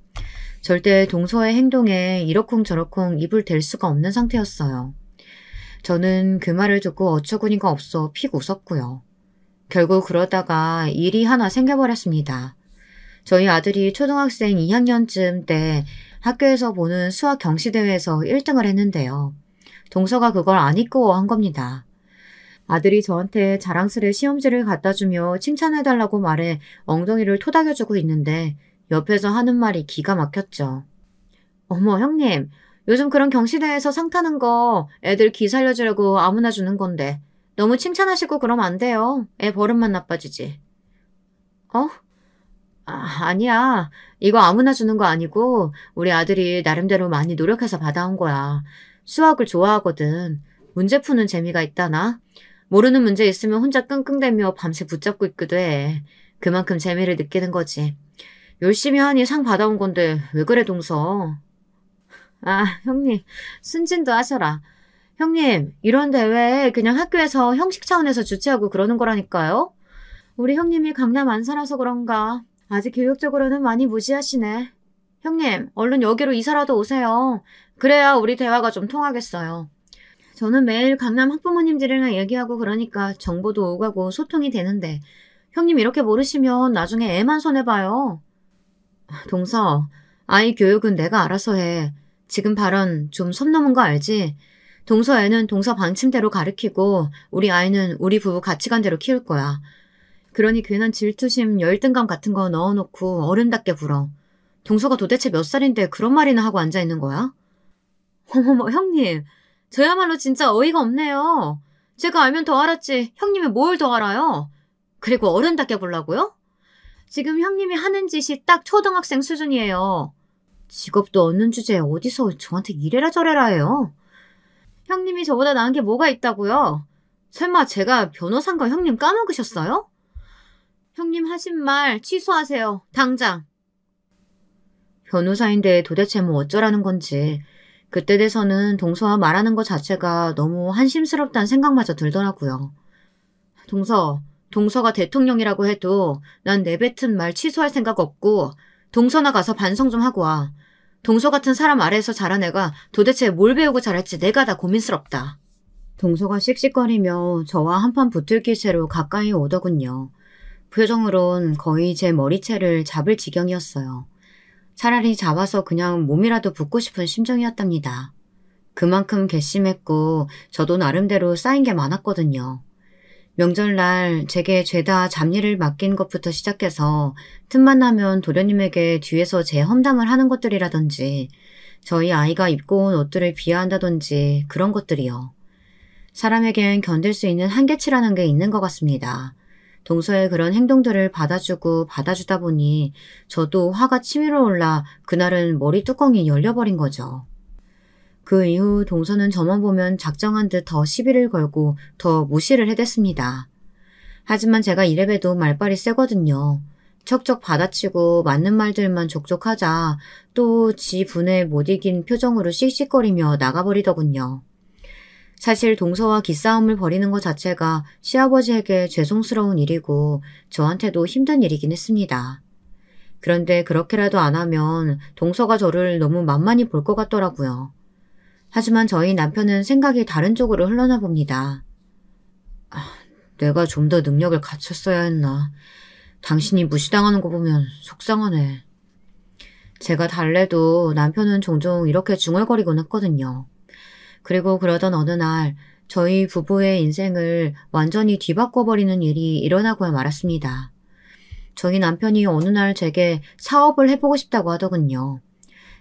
Speaker 1: 절대 동서의 행동에 이러쿵저러쿵 입을 댈 수가 없는 상태였어요. 저는 그 말을 듣고 어처구니가 없어 픽 웃었고요. 결국 그러다가 일이 하나 생겨버렸습니다. 저희 아들이 초등학생 2학년쯤 때 학교에서 보는 수학 경시대회에서 1등을 했는데요. 동서가 그걸 안 잊고 한 겁니다. 아들이 저한테 자랑스레 시험지를 갖다주며 칭찬해달라고 말해 엉덩이를 토닥여주고 있는데 옆에서 하는 말이 기가 막혔죠. 어머 형님, 요즘 그런 경시대회에서 상 타는 거 애들 기 살려주려고 아무나 주는 건데 너무 칭찬하시고 그러면 안 돼요. 애 버릇만 나빠지지. 어? 아니야. 이거 아무나 주는 거 아니고 우리 아들이 나름대로 많이 노력해서 받아온 거야. 수학을 좋아하거든. 문제 푸는 재미가 있다나? 모르는 문제 있으면 혼자 끙끙대며 밤새 붙잡고 있기도 해. 그만큼 재미를 느끼는 거지. 열심히 하니 상 받아온 건데 왜 그래 동서? 형님 순진도 하셔라. 형님 이런 대회 그냥 학교에서 형식 차원에서 주최하고 그러는 거라니까요. 우리 형님이 강남 안 살아서 그런가 아직 교육적으로는 많이 무지하시네. 형님 얼른 여기로 이사라도 오세요. 그래야 우리 대화가 좀 통하겠어요. 저는 매일 강남 학부모님들이랑 얘기하고 그러니까 정보도 오가고 소통이 되는데 형님 이렇게 모르시면 나중에 애만 손해봐요. 동서, 아이 교육은 내가 알아서 해. 지금 발언 좀 선 넘은 거 알지? 동서 애는 동서 방침대로 가르치고 우리 아이는 우리 부부 가치관대로 키울 거야. 그러니 괜한 질투심, 열등감 같은 거 넣어놓고 어른답게 굴어. 동서가 도대체 몇 살인데 그런 말이나 하고 앉아있는 거야? 어머머 형님. 저야말로 진짜 어이가 없네요. 제가 알면 더 알았지 형님이 뭘 더 알아요? 그리고 어른답게 보려고요? 지금 형님이 하는 짓이 딱 초등학생 수준이에요. 직업도 얻는 주제에 어디서 저한테 이래라 저래라 해요. 형님이 저보다 나은 게 뭐가 있다고요? 설마 제가 변호사인 거 형님 까먹으셨어요? 형님 하신 말 취소하세요. 당장. 변호사인데 도대체 뭐 어쩌라는 건지 그때 돼서는 동서와 말하는 것 자체가 너무 한심스럽다는 생각마저 들더라고요. 동서가 대통령이라고 해도 난 내뱉은 말 취소할 생각 없고 동서나 가서 반성 좀 하고 와. 동서 같은 사람 아래에서 자란 애가 도대체 뭘 배우고 자랄지 내가 다 고민스럽다. 동서가 씩씩거리며 저와 한판 붙을 기세로 가까이 오더군요. 표정으론 거의 제 머리채를 잡을 지경이었어요. 차라리 잡아서 그냥 몸이라도 붓고 싶은 심정이었답니다. 그만큼 괘씸했고 저도 나름대로 쌓인 게 많았거든요. 명절날 제게 죄다 잡일을 맡긴 것부터 시작해서 틈만 나면 도련님에게 뒤에서 제 험담을 하는 것들이라든지 저희 아이가 입고 온 옷들을 비하한다든지 그런 것들이요. 사람에겐 견딜 수 있는 한계치라는 게 있는 것 같습니다. 동서의 그런 행동들을 받아주고 받아주다 보니 저도 화가 치밀어 올라 그날은 머리 뚜껑이 열려버린 거죠. 그 이후 동서는 저만 보면 작정한 듯 더 시비를 걸고 더 무시를 해댔습니다. 하지만 제가 이래봬도 말빨이 세거든요. 척척 받아치고 맞는 말들만 족족하자 또 지 분에 못 이긴 표정으로 씩씩거리며 나가버리더군요. 사실 동서와 기싸움을 벌이는 것 자체가 시아버지에게 죄송스러운 일이고 저한테도 힘든 일이긴 했습니다. 그런데 그렇게라도 안 하면 동서가 저를 너무 만만히 볼 것 같더라고요. 하지만 저희 남편은 생각이 다른 쪽으로 흘러나 봅니다. 내가 좀 더 능력을 갖췄어야 했나. 당신이 무시당하는 거 보면 속상하네. 제가 달래도 남편은 종종 이렇게 중얼거리곤 했거든요. 그리고 그러던 어느 날 저희 부부의 인생을 완전히 뒤바꿔버리는 일이 일어나고야 말았습니다. 저희 남편이 어느 날 제게 사업을 해보고 싶다고 하더군요.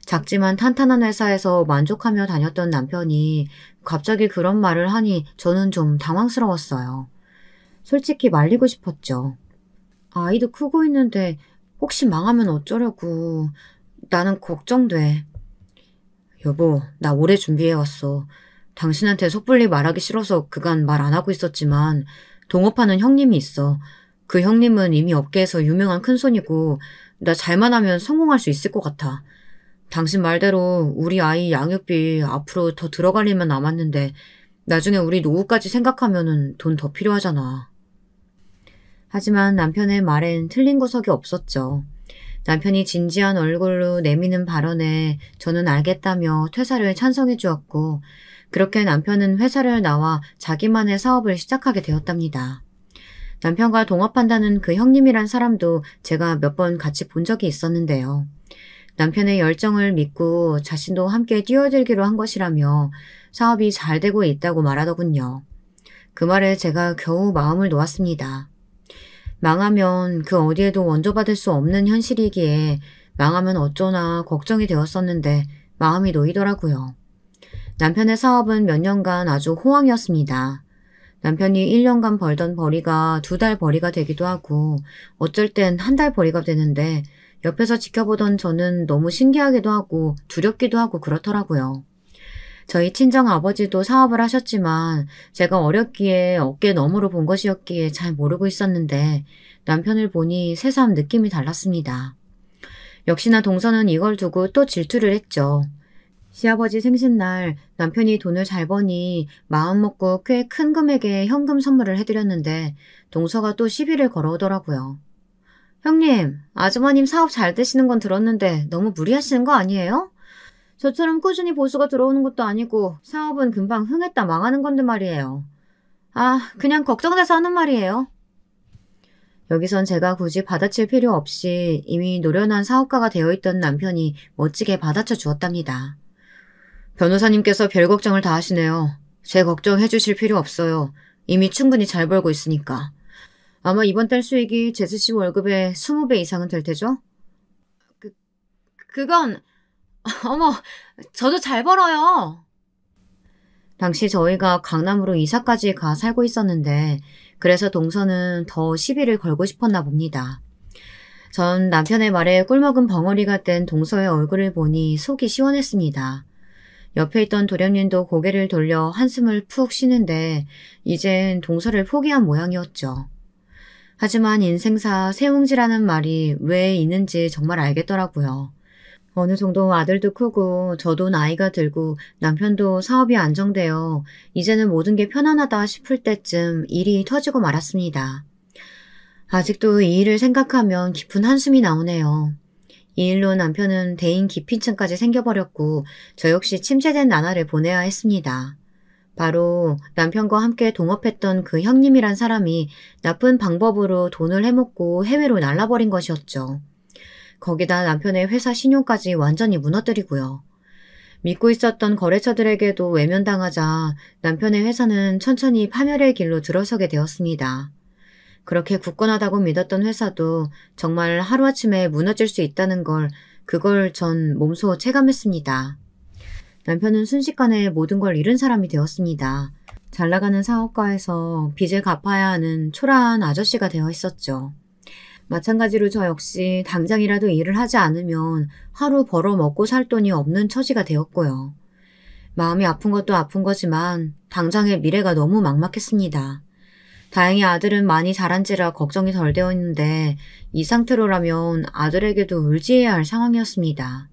Speaker 1: 작지만 탄탄한 회사에서 만족하며 다녔던 남편이 갑자기 그런 말을 하니 저는 좀 당황스러웠어요. 솔직히 말리고 싶었죠. 아이도 크고 있는데 혹시 망하면 어쩌려고. 나는 걱정돼. 여보, 나 오래 준비해왔어. 당신한테 섣불리 말하기 싫어서 그간 말 안 하고 있었지만 동업하는 형님이 있어. 그 형님은 이미 업계에서 유명한 큰손이고 나 잘만 하면 성공할 수 있을 것 같아. 당신 말대로 우리 아이 양육비 앞으로 더 들어갈 일만 남았는데 나중에 우리 노후까지 생각하면은 돈 더 필요하잖아. 하지만 남편의 말엔 틀린 구석이 없었죠. 남편이 진지한 얼굴로 내미는 발언에 저는 알겠다며 퇴사를 찬성해 주었고 그렇게 남편은 회사를 나와 자기만의 사업을 시작하게 되었답니다. 남편과 동업한다는 그 형님이란 사람도 제가 몇 번 같이 본 적이 있었는데요. 남편의 열정을 믿고 자신도 함께 뛰어들기로 한 것이라며 사업이 잘 되고 있다고 말하더군요. 그 말에 제가 겨우 마음을 놓았습니다. 망하면 그 어디에도 원조받을 수 없는 현실이기에 망하면 어쩌나 걱정이 되었었는데 마음이 놓이더라고요. 남편의 사업은 몇 년간 아주 호황이었습니다. 남편이 1년간 벌던 벌이가 2달 벌이가 되기도 하고 어쩔 땐 1달 벌이가 되는데 옆에서 지켜보던 저는 너무 신기하기도 하고 두렵기도 하고 그렇더라고요. 저희 친정아버지도 사업을 하셨지만 제가 어렸기에 어깨 너머로 본 것이었기에 잘 모르고 있었는데 남편을 보니 새삼 느낌이 달랐습니다. 역시나 동서는 이걸 두고 또 질투를 했죠. 시아버지 생신날 남편이 돈을 잘 버니 마음먹고 꽤 큰 금액의 현금 선물을 해드렸는데 동서가 또 시비를 걸어오더라고요. 형님, 아주머님 사업 잘 되시는 건 들었는데 너무 무리하시는 거 아니에요? 저처럼 꾸준히 보수가 들어오는 것도 아니고 사업은 금방 흥했다 망하는 건데 말이에요. 그냥 걱정돼서 하는 말이에요. 여기선 제가 굳이 받아칠 필요 없이 이미 노련한 사업가가 되어있던 남편이 멋지게 받아쳐 주었답니다. 변호사님께서 별 걱정을 다 하시네요. 제 걱정해 주실 필요 없어요. 이미 충분히 잘 벌고 있으니까. 아마 이번 달 수익이 제스씨 월급의 20배 이상은 될 테죠? 그건... 어머, 저도 잘 벌어요. 당시 저희가 강남으로 이사까지 가 살고 있었는데 그래서 동서는 더 시비를 걸고 싶었나 봅니다. 전 남편의 말에 꿀먹은 벙어리가 된 동서의 얼굴을 보니 속이 시원했습니다. 옆에 있던 도련님도 고개를 돌려 한숨을 푹 쉬는데 이젠 동서를 포기한 모양이었죠. 하지만 인생사 세웅지라는 말이 왜 있는지 정말 알겠더라고요. 어느 정도 아들도 크고 저도 나이가 들고 남편도 사업이 안정되어 이제는 모든 게 편안하다 싶을 때쯤 일이 터지고 말았습니다. 아직도 이 일을 생각하면 깊은 한숨이 나오네요. 이 일로 남편은 대인 기피증까지 생겨버렸고 저 역시 침체된 나날을 보내야 했습니다. 바로 남편과 함께 동업했던 그 형님이란 사람이 나쁜 방법으로 돈을 해먹고 해외로 날라버린 것이었죠. 거기다 남편의 회사 신용까지 완전히 무너뜨리고요. 믿고 있었던 거래처들에게도 외면당하자 남편의 회사는 천천히 파멸의 길로 들어서게 되었습니다. 그렇게 굳건하다고 믿었던 회사도 정말 하루아침에 무너질 수 있다는 그걸 전 몸소 체감했습니다. 남편은 순식간에 모든 걸 잃은 사람이 되었습니다. 잘 나가는 사업가에서 빚을 갚아야 하는 초라한 아저씨가 되어 있었죠. 마찬가지로 저 역시 당장이라도 일을 하지 않으면 하루 벌어 먹고 살 돈이 없는 처지가 되었고요. 마음이 아픈 것도 아픈 거지만 당장의 미래가 너무 막막했습니다. 다행히 아들은 많이 자란지라 걱정이 덜 되어 있는데 이 상태로라면 아들에게도 의지해야 할 상황이었습니다.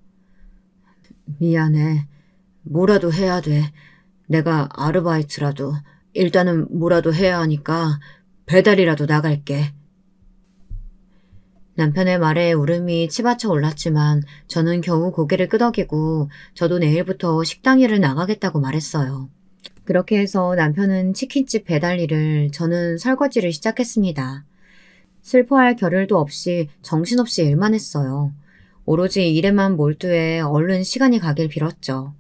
Speaker 1: 미안해. 뭐라도 해야 돼. 내가 아르바이트라도 일단은 뭐라도 해야 하니까 배달이라도 나갈게. 남편의 말에 울음이 치받쳐 올랐지만 저는 겨우 고개를 끄덕이고 저도 내일부터 식당 일을 나가겠다고 말했어요. 그렇게 해서 남편은 치킨집 배달 일을, 저는 설거지를 시작했습니다. 슬퍼할 겨를도 없이 정신없이 일만 했어요. 오로지 일에만 몰두해 얼른 시간이 가길 빌었죠.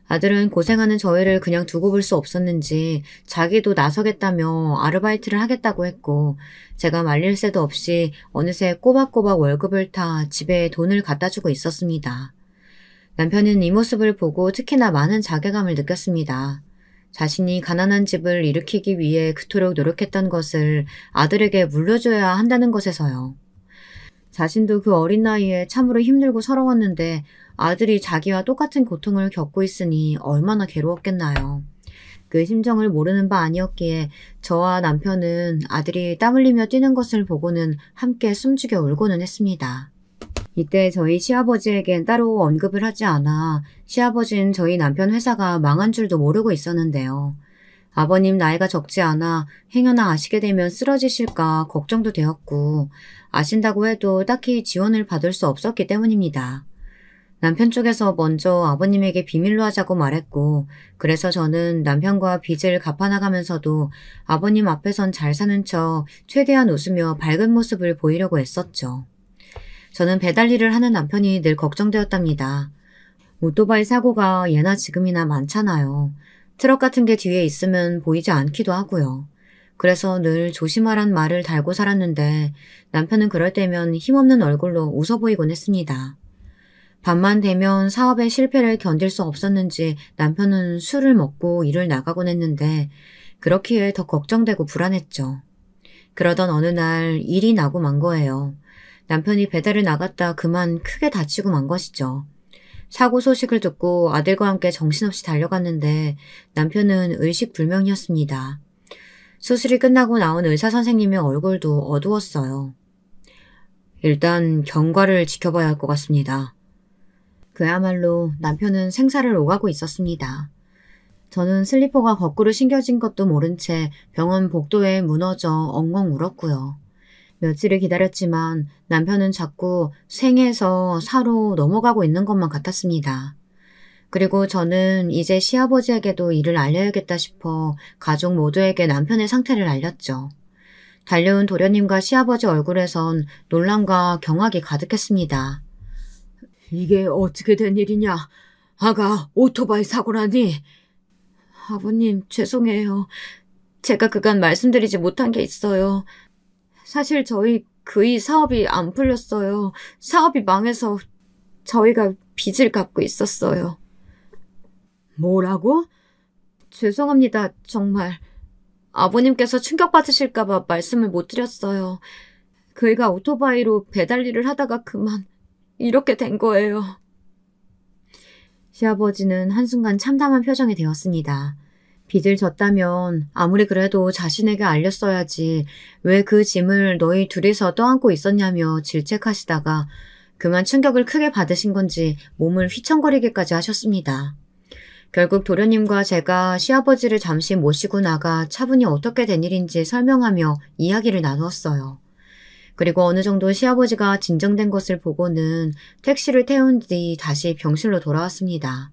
Speaker 1: 아들은 고생하는 저희를 그냥 두고 볼 수 없었는지 자기도 나서겠다며 아르바이트를 하겠다고 했고, 제가 말릴 새도 없이 어느새 꼬박꼬박 월급을 타 집에 돈을 갖다 주고 있었습니다. 남편은 이 모습을 보고 특히나 많은 자괴감을 느꼈습니다. 자신이 가난한 집을 일으키기 위해 그토록 노력했던 것을 아들에게 물려줘야 한다는 것에서요. 자신도 그 어린 나이에 참으로 힘들고 서러웠는데 아들이 자기와 똑같은 고통을 겪고 있으니 얼마나 괴로웠겠나요. 그 심정을 모르는 바 아니었기에 저와 남편은 아들이 땀 흘리며 뛰는 것을 보고는 함께 숨죽여 울고는 했습니다. 이때 저희 시아버지에겐 따로 언급을 하지 않아 시아버지는 저희 남편 회사가 망한 줄도 모르고 있었는데요. 아버님 나이가 적지 않아 행여나 아시게 되면 쓰러지실까 걱정도 되었고, 아신다고 해도 딱히 지원을 받을 수 없었기 때문입니다. 남편 쪽에서 먼저 아버님에게 비밀로 하자고 말했고, 그래서 저는 남편과 빚을 갚아나가면서도 아버님 앞에선 잘 사는 척 최대한 웃으며 밝은 모습을 보이려고 했었죠. 저는 배달 일을 하는 남편이 늘 걱정되었답니다. 오토바이 사고가 예나 지금이나 많잖아요. 트럭 같은 게 뒤에 있으면 보이지 않기도 하고요. 그래서 늘 조심하란 말을 달고 살았는데 남편은 그럴 때면 힘없는 얼굴로 웃어 보이곤 했습니다. 밤만 되면 사업의 실패를 견딜 수 없었는지 남편은 술을 먹고 일을 나가곤 했는데 그렇기에 더 걱정되고 불안했죠. 그러던 어느 날 일이 나고 만 거예요. 남편이 배달을 나갔다 그만 크게 다치고 만 것이죠. 사고 소식을 듣고 아들과 함께 정신없이 달려갔는데 남편은 의식불명이었습니다. 수술이 끝나고 나온 의사 선생님의 얼굴도 어두웠어요. 일단 경과를 지켜봐야 할 것 같습니다. 그야말로 남편은 생사를 오가고 있었습니다. 저는 슬리퍼가 거꾸로 신겨진 것도 모른 채 병원 복도에 무너져 엉엉 울었고요. 며칠을 기다렸지만 남편은 자꾸 생에서 사로 넘어가고 있는 것만 같았습니다. 그리고 저는 이제 시아버지에게도 이를 알려야겠다 싶어 가족 모두에게 남편의 상태를 알렸죠. 달려온 도련님과 시아버지 얼굴에선 놀람과 경악이 가득했습니다. 이게 어떻게 된 일이냐? 아가 오토바이 사고라니? 아버님 죄송해요. 제가 그간 말씀드리지 못한 게 있어요. 사실 저희 그이 사업이 안 풀렸어요. 사업이 망해서 저희가 빚을 갚고 있었어요. 뭐라고? 죄송합니다. 정말. 아버님께서 충격받으실까봐 말씀을 못 드렸어요. 그이가 오토바이로 배달 일을 하다가 그만 이렇게 된 거예요. 시아버지는 한순간 참담한 표정이 되었습니다. 빚을 졌다면 아무리 그래도 자신에게 알렸어야지 왜 그 짐을 너희 둘이서 떠안고 있었냐며 질책하시다가 그만 충격을 크게 받으신 건지 몸을 휘청거리기까지 하셨습니다. 결국 도련님과 제가 시아버지를 잠시 모시고 나가 차분히 어떻게 된 일인지 설명하며 이야기를 나누었어요. 그리고 어느 정도 시아버지가 진정된 것을 보고는 택시를 태운 뒤 다시 병실로 돌아왔습니다.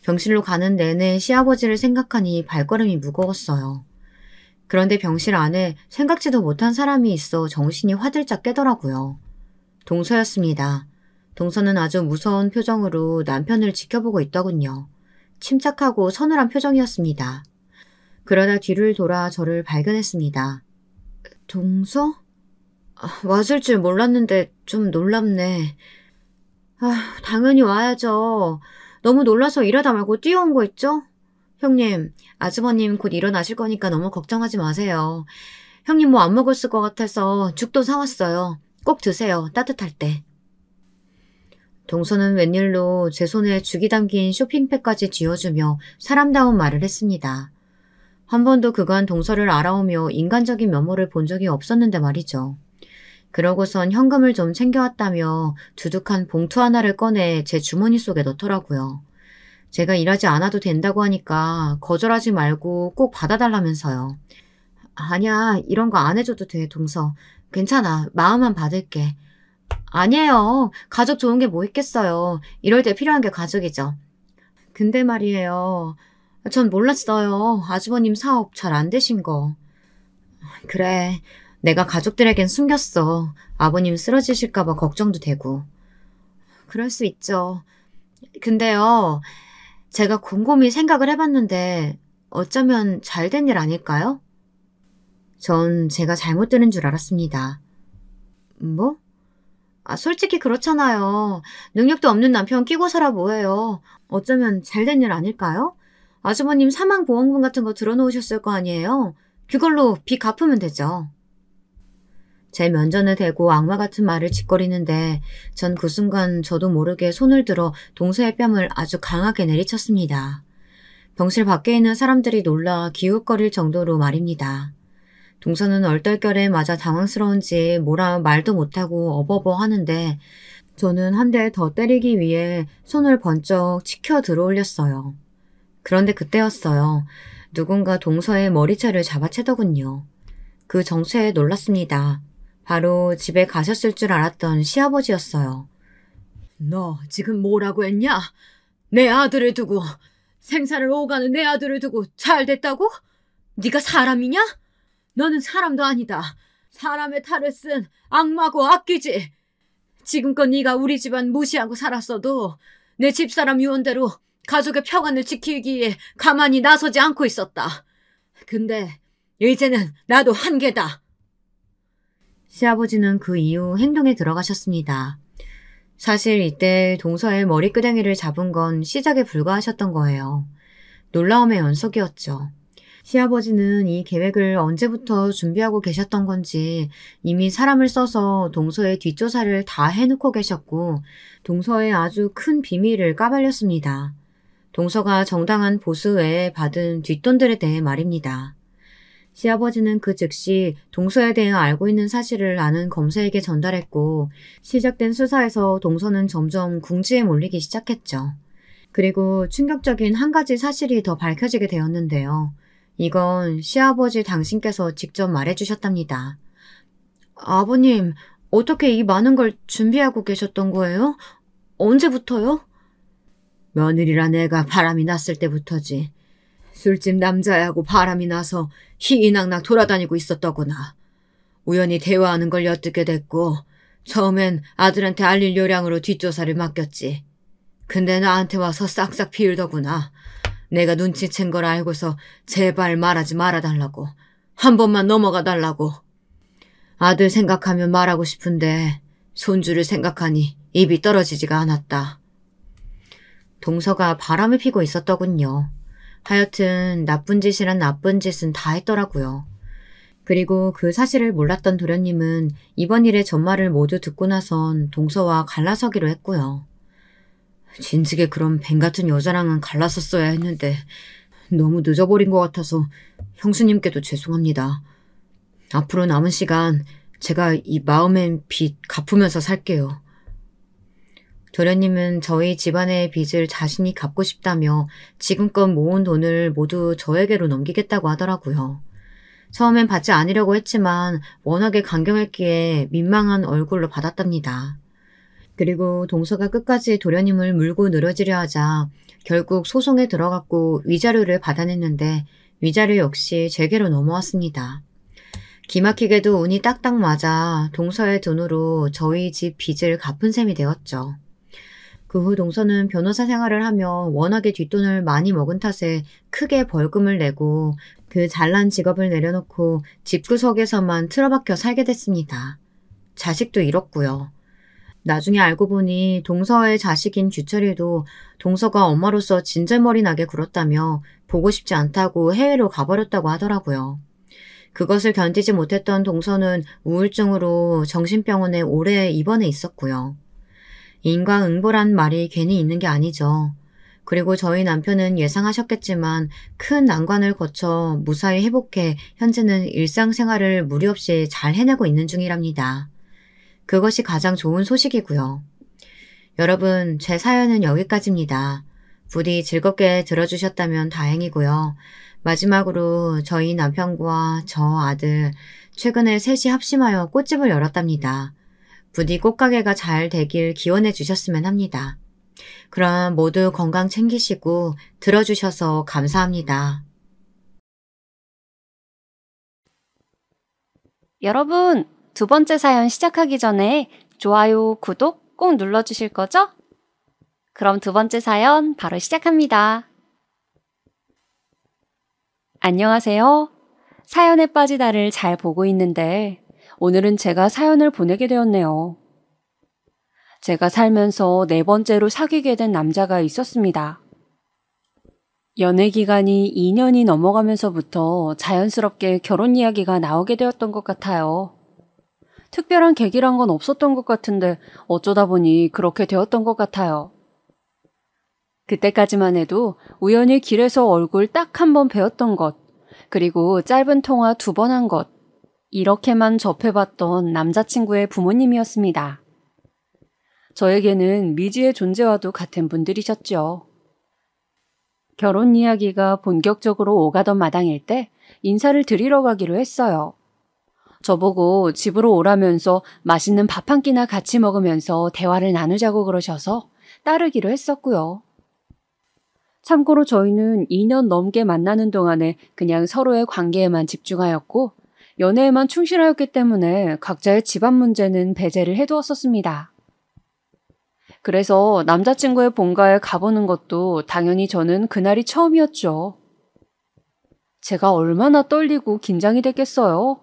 Speaker 1: 병실로 가는 내내 시아버지를 생각하니 발걸음이 무거웠어요. 그런데 병실 안에 생각지도 못한 사람이 있어 정신이 화들짝 깨더라고요. 동서였습니다. 동서는 아주 무서운 표정으로 남편을 지켜보고 있더군요. 침착하고 서늘한 표정이었습니다. 그러다 뒤를 돌아 저를 발견했습니다. 동서? 왔을 줄 몰랐는데 좀 놀랍네. 당연히 와야죠. 너무 놀라서 일하다 말고 뛰어온 거 있죠? 형님, 아주버님 곧 일어나실 거니까 너무 걱정하지 마세요. 형님 뭐 안 먹었을 것 같아서 죽도 사왔어요. 꼭 드세요. 따뜻할 때. 동서는 웬일로 제 손에 죽이 담긴 쇼핑백까지 쥐어주며 사람다운 말을 했습니다. 한 번도 그간 동서를 알아오며 인간적인 면모를 본 적이 없었는데 말이죠. 그러고선 현금을 좀 챙겨왔다며 두둑한 봉투 하나를 꺼내 제 주머니 속에 넣더라고요. 제가 일하지 않아도 된다고 하니까 거절하지 말고 꼭 받아달라면서요. 아니야, 이런 거 안 해줘도 돼, 동서. 괜찮아, 마음만 받을게. 아니에요. 가족 좋은 게 뭐 있겠어요. 이럴 때 필요한 게 가족이죠. 근데 말이에요. 전 몰랐어요. 아주버님 사업 잘 안 되신 거. 그래, 내가 가족들에겐 숨겼어. 아버님 쓰러지실까봐 걱정도 되고. 그럴 수 있죠. 근데요, 제가 곰곰이 생각을 해봤는데 어쩌면 잘된 일 아닐까요? 전 제가 잘못 들은 줄 알았습니다. 뭐? 솔직히 그렇잖아요. 능력도 없는 남편 끼고 살아 뭐해요. 어쩌면 잘된 일 아닐까요? 아주버님 사망보험금 같은 거 들어놓으셨을 거 아니에요? 그걸로 빚 갚으면 되죠. 제 면전에 대고 악마 같은 말을 짓거리는데 전 그 순간 저도 모르게 손을 들어 동서의 뺨을 아주 강하게 내리쳤습니다. 병실 밖에 있는 사람들이 놀라 기웃거릴 정도로 말입니다. 동서는 얼떨결에 맞아 당황스러운지 뭐라 말도 못하고 어버버 하는데 저는 한 대 더 때리기 위해 손을 번쩍 치켜 들어올렸어요. 그런데 그때였어요. 누군가 동서의 머리채를 잡아채더군요. 그 정체에 놀랐습니다. 바로 집에 가셨을 줄 알았던 시아버지였어요. 너 지금 뭐라고 했냐? 내 아들을 두고, 생사를 오가는 내 아들을 두고 잘 됐다고? 네가 사람이냐? 너는 사람도 아니다. 사람의 탈을 쓴 악마고 악귀지. 지금껏 네가 우리 집안 무시하고 살았어도 내 집사람 유언대로 가족의 평안을 지키기 위해 가만히 나서지 않고 있었다. 근데 이제는 나도 한계다. 시아버지는 그 이후 행동에 들어가셨습니다. 사실 이때 동서의 머리끄댕이를 잡은 건 시작에 불과하셨던 거예요. 놀라움의 연속이었죠. 시아버지는 이 계획을 언제부터 준비하고 계셨던 건지 이미 사람을 써서 동서의 뒷조사를 다 해놓고 계셨고 동서의 아주 큰 비밀을 까발렸습니다. 동서가 정당한 보수 외에 받은 뒷돈들에 대해 말입니다. 시아버지는 그 즉시 동서에 대해 알고 있는 사실을 아는 검사에게 전달했고 시작된 수사에서 동서는 점점 궁지에 몰리기 시작했죠. 그리고 충격적인 한 가지 사실이 더 밝혀지게 되었는데요. 이건 시아버지 당신께서 직접 말해주셨답니다. 아버님, 어떻게 이 많은 걸 준비하고 계셨던 거예요? 언제부터요? 며느리란 애가 바람이 났을 때부터지. 술집 남자애하고 바람이 나서 희희낙낙 돌아다니고 있었더구나. 우연히 대화하는 걸 엿듣게 됐고 처음엔 아들한테 알릴 요량으로 뒷조사를 맡겼지. 근데 나한테 와서 싹싹 비울더구나. 내가 눈치챈 걸 알고서 제발 말하지 말아달라고. 한 번만 넘어가 달라고. 아들 생각하면 말하고 싶은데 손주를 생각하니 입이 떨어지지가 않았다. 동서가 바람을 피고 있었더군요. 하여튼 나쁜 짓이란 나쁜 짓은 다 했더라고요. 그리고 그 사실을 몰랐던 도련님은 이번 일의 전말을 모두 듣고 나선 동서와 갈라서기로 했고요. 진즉에 그런 뱀 같은 여자랑은 갈라섰어야 했는데 너무 늦어버린 것 같아서 형수님께도 죄송합니다. 앞으로 남은 시간 제가 이 마음의 빚 갚으면서 살게요. 도련님은 저희 집안의 빚을 자신이 갚고 싶다며 지금껏 모은 돈을 모두 저에게로 넘기겠다고 하더라고요. 처음엔 받지 않으려고 했지만 워낙에 강경했기에 민망한 얼굴로 받았답니다. 그리고 동서가 끝까지 도련님을 물고 늘어지려 하자 결국 소송에 들어갔고 위자료를 받아냈는데 위자료 역시 제게로 넘어왔습니다. 기막히게도 운이 딱딱 맞아 동서의 돈으로 저희 집 빚을 갚은 셈이 되었죠. 그 후 동서는 변호사 생활을 하며 워낙에 뒷돈을 많이 먹은 탓에 크게 벌금을 내고 그 잘난 직업을 내려놓고 집구석에서만 틀어박혀 살게 됐습니다. 자식도 잃었고요. 나중에 알고 보니 동서의 자식인 규철이도 동서가 엄마로서 진절머리 나게 굴었다며 보고 싶지 않다고 해외로 가버렸다고 하더라고요. 그것을 견디지 못했던 동서는 우울증으로 정신병원에 오래 입원해 있었고요. 인과응보란 말이 괜히 있는 게 아니죠. 그리고 저희 남편은 예상하셨겠지만 큰 난관을 거쳐 무사히 회복해 현재는 일상생활을 무리 없이 잘 해내고 있는 중이랍니다. 그것이 가장 좋은 소식이고요. 여러분, 제 사연은 여기까지입니다. 부디 즐겁게 들어주셨다면 다행이고요. 마지막으로 저희 남편과 저 아들 최근에 셋이 합심하여 꽃집을 열었답니다. 부디 꽃가게가 잘 되길 기원해 주셨으면 합니다. 그럼 모두 건강 챙기시고 들어주셔서 감사합니다.
Speaker 2: 여러분, 두 번째 사연 시작하기 전에 좋아요, 구독 꼭 눌러주실 거죠? 그럼 두 번째 사연 바로 시작합니다. 안녕하세요. 사연에 빠지다를 잘 보고 있는데 오늘은 제가 사연을 보내게 되었네요. 제가 살면서 네 번째로 사귀게 된 남자가 있었습니다. 연애 기간이 2년이 넘어가면서부터 자연스럽게 결혼 이야기가 나오게 되었던 것 같아요. 특별한 계기란 건 없었던 것 같은데 어쩌다 보니 그렇게 되었던 것 같아요. 그때까지만 해도 우연히 길에서 얼굴 딱 한 번 뵈었던 것, 그리고 짧은 통화 2번 한 것, 이렇게만 접해봤던 남자친구의 부모님이었습니다. 저에게는 미지의 존재와도 같은 분들이셨죠. 결혼 이야기가 본격적으로 오가던 마당일 때 인사를 드리러 가기로 했어요. 저보고 집으로 오라면서 맛있는 밥 한 끼나 같이 먹으면서 대화를 나누자고 그러셔서 따르기로 했었고요. 참고로 저희는 2년 넘게 만나는 동안에 그냥 서로의 관계에만 집중하였고 연애에만 충실하였기 때문에 각자의 집안 문제는 배제를 해두었었습니다. 그래서 남자친구의 본가에 가보는 것도 당연히 저는 그날이 처음이었죠. 제가 얼마나 떨리고 긴장이 됐겠어요.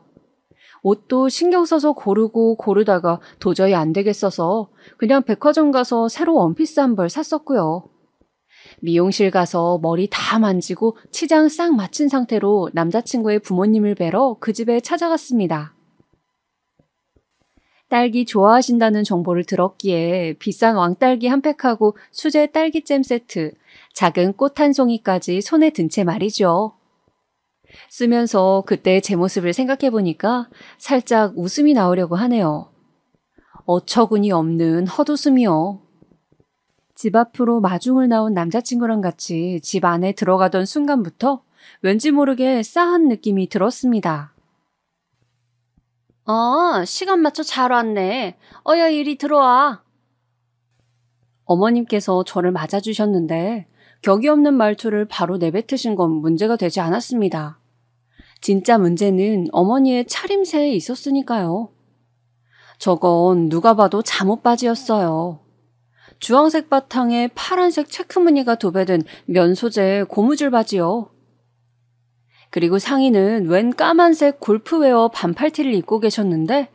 Speaker 2: 옷도 신경 써서 고르다가 도저히 안 되겠어서 그냥 백화점 가서 새로 원피스 한 벌 샀었고요. 미용실 가서 머리 다 만지고 치장 싹 마친 상태로 남자친구의 부모님을 뵈러 그 집에 찾아갔습니다. 딸기 좋아하신다는 정보를 들었기에 비싼 왕딸기 한 팩하고 수제 딸기잼 세트, 작은 꽃 한 송이까지 손에 든 채 말이죠. 쓰면서 그때의 제 모습을 생각해보니까 살짝 웃음이 나오려고 하네요. 어처구니 없는 헛웃음이요. 집 앞으로 마중을 나온 남자친구랑 같이 집 안에 들어가던 순간부터 왠지 모르게 싸한 느낌이 들었습니다. 시간 맞춰 잘 왔네. 어여 이리 들어와. 어머님께서 저를 맞아주셨는데 격이 없는 말투를 바로 내뱉으신 건 문제가 되지 않았습니다. 진짜 문제는 어머니의 차림새에 있었으니까요. 저건 누가 봐도 잠옷 바지였어요. 주황색 바탕에 파란색 체크 무늬가 도배된 면 소재의 고무줄 바지요. 그리고 상의는 웬 까만색 골프웨어 반팔티를 입고 계셨는데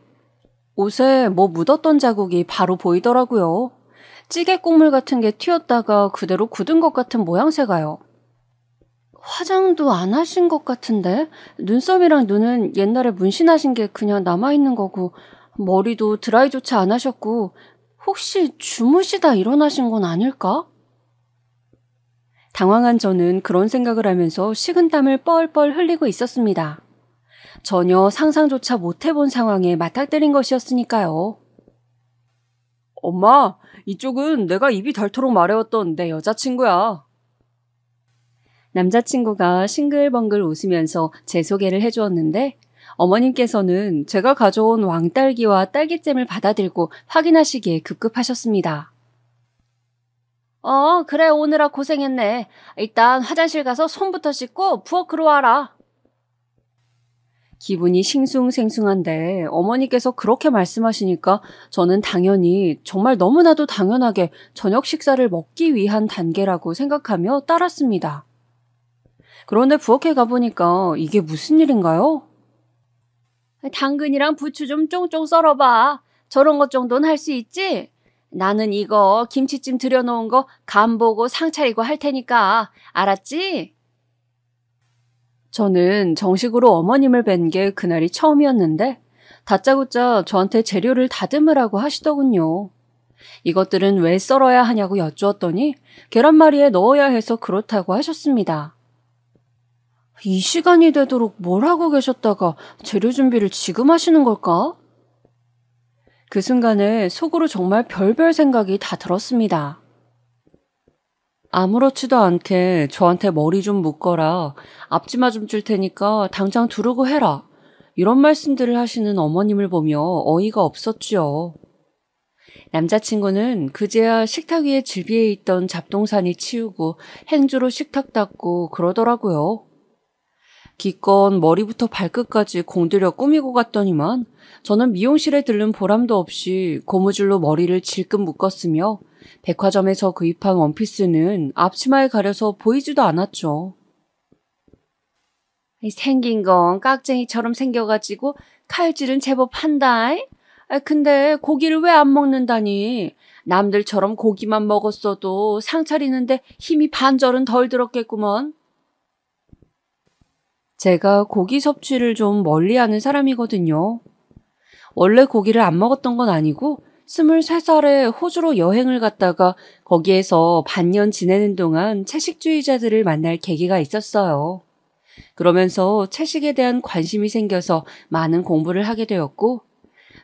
Speaker 2: 옷에 뭐 묻었던 자국이 바로 보이더라고요. 찌개 국물 같은 게 튀었다가 그대로 굳은 것 같은 모양새가요. 화장도 안 하신 것 같은데 눈썹이랑 눈은 옛날에 문신하신 게 그냥 남아있는 거고 머리도 드라이조차 안 하셨고 혹시 주무시다 일어나신 건 아닐까? 당황한 저는 그런 생각을 하면서 식은땀을 뻘뻘 흘리고 있었습니다. 전혀 상상조차 못해본 상황에 맞닥뜨린 것이었으니까요. 엄마, 이쪽은 내가 입이 닳도록 말해왔던 내 여자친구야. 남자친구가 싱글벙글 웃으면서 제 소개를 해주었는데 어머님께서는 제가 가져온 왕딸기와 딸기잼을 받아들고 확인하시기에 급급하셨습니다. 그래 오느라 고생했네. 일단 화장실 가서 손부터 씻고 부엌으로 와라. 기분이 싱숭생숭한데 어머니께서 그렇게 말씀하시니까 저는 당연히 정말 너무나도 당연하게 저녁 식사를 먹기 위한 단계라고 생각하며 따랐습니다. 그런데 부엌에 가보니까 이게 무슨 일인가요? 당근이랑 부추 좀 쫑쫑 썰어봐. 저런 것 정도는 할 수 있지? 나는 이거 김치찜 들여놓은 거 간 보고 상 차리고 할 테니까 알았지? 저는 정식으로 어머님을 뵌 게 그날이 처음이었는데 다짜고짜 저한테 재료를 다듬으라고 하시더군요. 이것들은 왜 썰어야 하냐고 여쭈었더니 계란말이에 넣어야 해서 그렇다고 하셨습니다. 이 시간이 되도록 뭘 하고 계셨다가 재료 준비를 지금 하시는 걸까? 그 순간에 속으로 정말 별별 생각이 다 들었습니다. 아무렇지도 않게 저한테 머리 좀 묶어라, 앞치마 좀 줄 테니까 당장 두르고 해라, 이런 말씀들을 하시는 어머님을 보며 어이가 없었지요. 남자친구는 그제야 식탁 위에 질비해 있던 잡동사니 치우고 행주로 식탁 닦고 그러더라고요. 기껏 머리부터 발끝까지 공들여 꾸미고 갔더니만 저는 미용실에 들른 보람도 없이 고무줄로 머리를 질끈 묶었으며 백화점에서 구입한 원피스는 앞치마에 가려서 보이지도 않았죠. 생긴 건 깍쟁이처럼 생겨가지고 칼질은 제법 한다. 근데 고기를 왜 안 먹는다니? 남들처럼 고기만 먹었어도 상 차리는데 힘이 반절은 덜 들었겠구먼. 제가 고기 섭취를 좀 멀리하는 사람이거든요. 원래 고기를 안 먹었던 건 아니고 23살에 호주로 여행을 갔다가 거기에서 반년 지내는 동안 채식주의자들을 만날 계기가 있었어요. 그러면서 채식에 대한 관심이 생겨서 많은 공부를 하게 되었고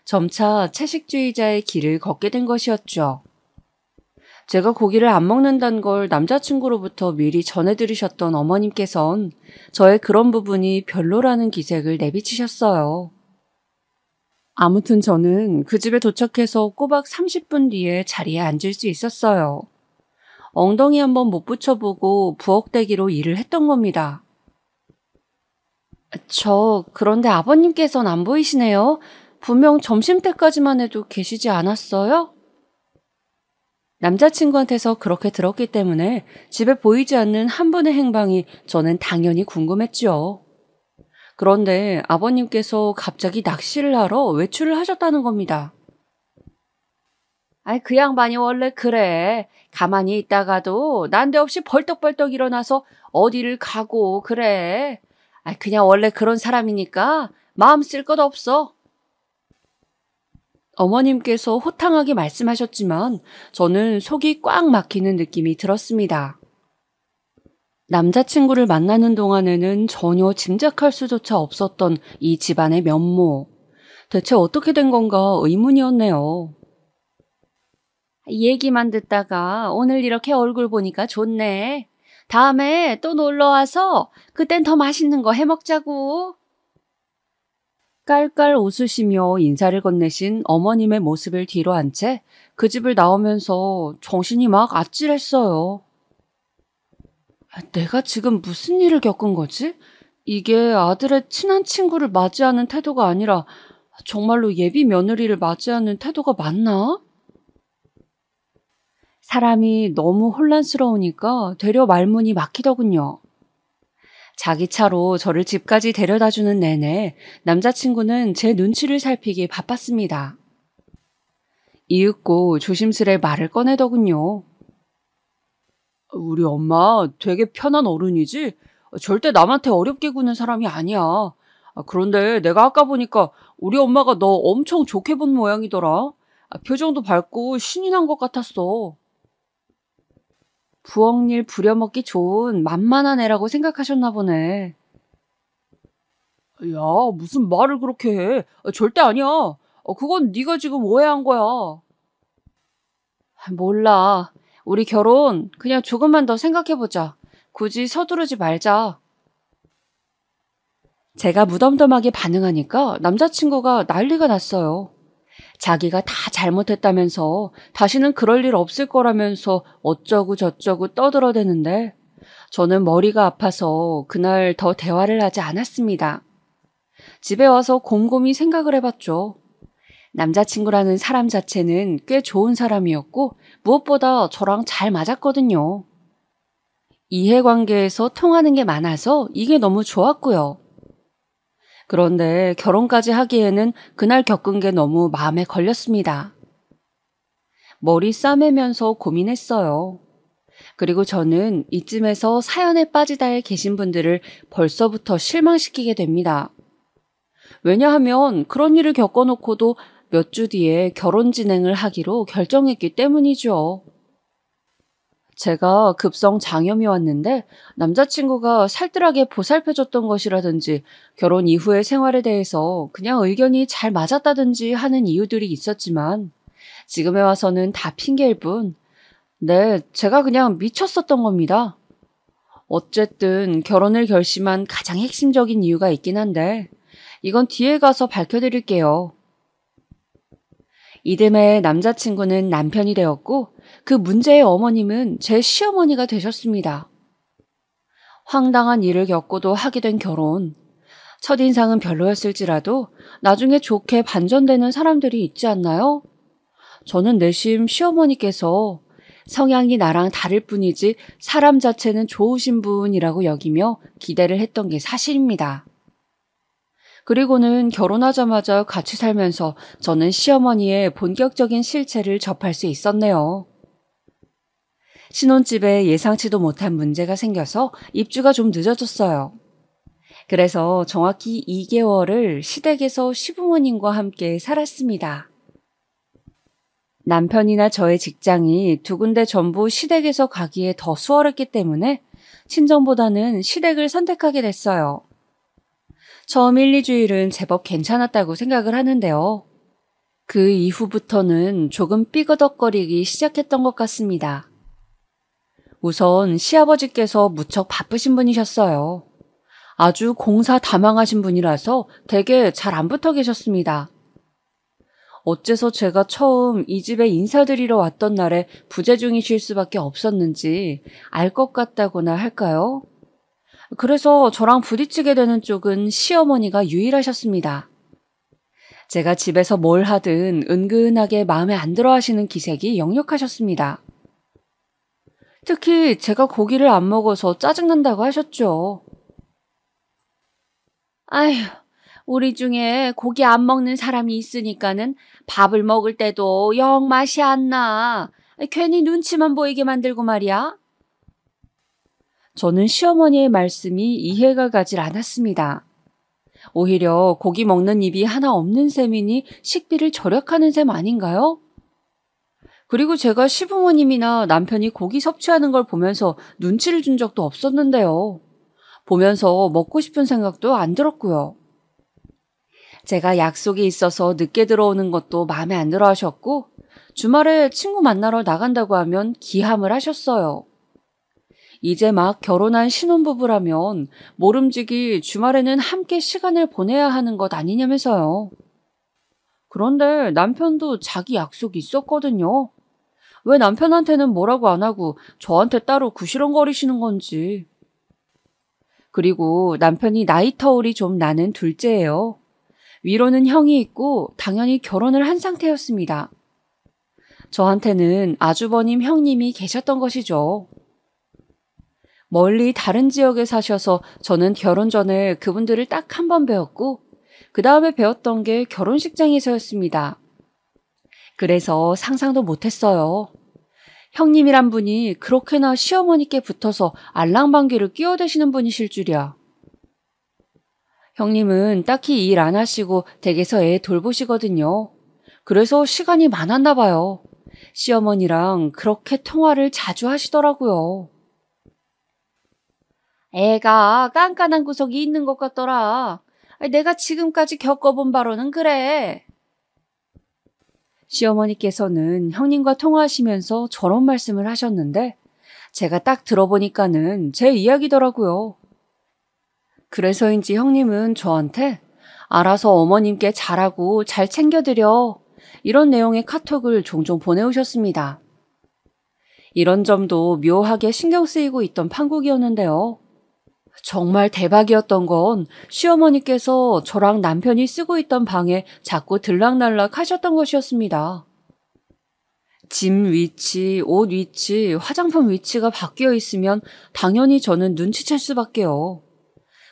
Speaker 2: 점차 채식주의자의 길을 걷게 된 것이었죠. 제가 고기를 안 먹는다는 걸 남자친구로부터 미리 전해들으셨던 어머님께선 저의 그런 부분이 별로라는 기색을 내비치셨어요. 아무튼 저는 그 집에 도착해서 꼬박 30분 뒤에 자리에 앉을 수 있었어요. 엉덩이 한번 못 붙여보고 부엌대기로 일을 했던 겁니다. 그런데 아버님께서는 안 보이시네요. 분명 점심때까지만 해도 계시지 않았어요? 남자친구한테서 그렇게 들었기 때문에 집에 보이지 않는 한 분의 행방이 저는 당연히 궁금했죠. 그런데 아버님께서 갑자기 낚시를 하러 외출을 하셨다는 겁니다. 그 양반이 원래 그래. 가만히 있다가도 난데없이 벌떡벌떡 일어나서 어디를 가고 그래. 그냥 원래 그런 사람이니까 마음 쓸 것 없어. 어머님께서 호탕하게 말씀하셨지만 저는 속이 꽉 막히는 느낌이 들었습니다. 남자친구를 만나는 동안에는 전혀 짐작할 수조차 없었던 이 집안의 면모. 대체 어떻게 된 건가 의문이었네요. 얘기만 듣다가 오늘 이렇게 얼굴 보니까 좋네. 다음에 또 놀러와서 그땐 더 맛있는 거 해먹자고. 깔깔 웃으시며 인사를 건네신 어머님의 모습을 뒤로 한 채 그 집을 나오면서 정신이 막 아찔했어요. 내가 지금 무슨 일을 겪은 거지? 이게 아들의 친한 친구를 맞이하는 태도가 아니라 정말로 예비 며느리를 맞이하는 태도가 맞나? 사람이 너무 혼란스러우니까 되려 말문이 막히더군요. 자기 차로 저를 집까지 데려다주는 내내 남자친구는 제 눈치를 살피기 바빴습니다. 이윽고 조심스레 말을 꺼내더군요. 우리 엄마 되게 편한 어른이지? 절대 남한테 어렵게 구는 사람이 아니야. 그런데 내가 아까 보니까 우리 엄마가 너 엄청 좋게 본 모양이더라. 표정도 밝고 신이 난 것 같았어. 부엌일 부려먹기 좋은 만만한 애라고 생각하셨나 보네. 야, 무슨 말을 그렇게 해. 절대 아니야. 그건 네가 지금 오해한 거야. 몰라. 우리 결혼 그냥 조금만 더 생각해보자. 굳이 서두르지 말자. 제가 무덤덤하게 반응하니까 남자친구가 난리가 났어요. 자기가 다 잘못했다면서 다시는 그럴 일 없을 거라면서 어쩌고 저쩌고 떠들어대는데 저는 머리가 아파서 그날 더 대화를 하지 않았습니다. 집에 와서 곰곰이 생각을 해봤죠. 남자친구라는 사람 자체는 꽤 좋은 사람이었고 무엇보다 저랑 잘 맞았거든요. 이해관계에서 통하는 게 많아서 이게 너무 좋았고요. 그런데 결혼까지 하기에는 그날 겪은 게 너무 마음에 걸렸습니다. 머리 싸매면서 고민했어요. 그리고 저는 이쯤에서 사연에 빠지다에 계신 분들을 벌써부터 실망시키게 됩니다. 왜냐하면 그런 일을 겪어놓고도 몇 주 뒤에 결혼 진행을 하기로 결정했기 때문이죠. 제가 급성 장염이 왔는데 남자친구가 살뜰하게 보살펴줬던 것이라든지 결혼 이후의 생활에 대해서 그냥 의견이 잘 맞았다든지 하는 이유들이 있었지만 지금에 와서는 다 핑계일 뿐, 네, 제가 그냥 미쳤었던 겁니다. 어쨌든 결혼을 결심한 가장 핵심적인 이유가 있긴 한데 이건 뒤에 가서 밝혀드릴게요. 이듬해 남자친구는 남편이 되었고 그 문제의 어머님은 제 시어머니가 되셨습니다. 황당한 일을 겪고도 하게 된 결혼. 첫인상은 별로였을지라도 나중에 좋게 반전되는 사람들이 있지 않나요? 저는 내심 시어머니께서 성향이 나랑 다를 뿐이지 사람 자체는 좋으신 분이라고 여기며 기대를 했던 게 사실입니다. 그리고는 결혼하자마자 같이 살면서 저는 시어머니의 본격적인 실체를 접할 수 있었네요. 신혼집에 예상치도 못한 문제가 생겨서 입주가 좀 늦어졌어요. 그래서 정확히 2개월을 시댁에서 시부모님과 함께 살았습니다. 남편이나 저의 직장이 두 군데 전부 시댁에서 가기에 더 수월했기 때문에 친정보다는 시댁을 선택하게 됐어요. 처음 1, 2주일은 제법 괜찮았다고 생각을 하는데요. 그 이후부터는 조금 삐그덕거리기 시작했던 것 같습니다. 우선 시아버지께서 무척 바쁘신 분이셨어요. 아주 공사 다망하신 분이라서 되게 잘 안 붙어 계셨습니다. 어째서 제가 처음 이 집에 인사드리러 왔던 날에 부재중이실 수밖에 없었는지 알 것 같다고나 할까요? 그래서 저랑 부딪히게 되는 쪽은 시어머니가 유일하셨습니다. 제가 집에서 뭘 하든 은근하게 마음에 안 들어 하시는 기색이 역력하셨습니다. 특히 제가 고기를 안 먹어서 짜증난다고 하셨죠. 아휴, 우리 중에 고기 안 먹는 사람이 있으니까는 밥을 먹을 때도 영 맛이 안 나. 괜히 눈치만 보이게 만들고 말이야. 저는 시어머니의 말씀이 이해가 가질 않았습니다. 오히려 고기 먹는 입이 하나 없는 셈이니 식비를 절약하는 셈 아닌가요? 그리고 제가 시부모님이나 남편이 고기 섭취하는 걸 보면서 눈치를 준 적도 없었는데요. 보면서 먹고 싶은 생각도 안 들었고요. 제가 약속이 있어서 늦게 들어오는 것도 마음에 안 들어 하셨고 주말에 친구 만나러 나간다고 하면 기함을 하셨어요. 이제 막 결혼한 신혼부부라면 모름지기 주말에는 함께 시간을 보내야 하는 것 아니냐면서요. 그런데 남편도 자기 약속이 있었거든요. 왜 남편한테는 뭐라고 안 하고 저한테 따로 구시렁거리시는 건지. 그리고 남편이 나이 터울이 좀 나는 둘째예요. 위로는 형이 있고 당연히 결혼을 한 상태였습니다. 저한테는 아주버님 형님이 계셨던 것이죠. 멀리 다른 지역에 사셔서 저는 결혼 전에 그분들을 딱 한 번 배웠고 그 다음에 배웠던 게 결혼식장에서였습니다. 그래서 상상도 못했어요. 형님이란 분이 그렇게나 시어머니께 붙어서 알랑방귀를 끼어대시는 분이실 줄이야. 형님은 딱히 일 안 하시고 댁에서 애 돌보시거든요. 그래서 시간이 많았나 봐요. 시어머니랑 그렇게 통화를 자주 하시더라고요. 애가 깐깐한 구석이 있는 것 같더라. 내가 지금까지 겪어본 바로는 그래. 시어머니께서는 형님과 통화하시면서 저런 말씀을 하셨는데 제가 딱 들어보니까는 제 이야기더라고요. 그래서인지 형님은 저한테 알아서 어머님께 잘하고 잘 챙겨드려 이런 내용의 카톡을 종종 보내오셨습니다. 이런 점도 묘하게 신경 쓰이고 있던 판국이었는데요. 정말 대박이었던 건 시어머니께서 저랑 남편이 쓰고 있던 방에 자꾸 들락날락 하셨던 것이었습니다. 짐 위치, 옷 위치, 화장품 위치가 바뀌어 있으면 당연히 저는 눈치챌 수밖에요.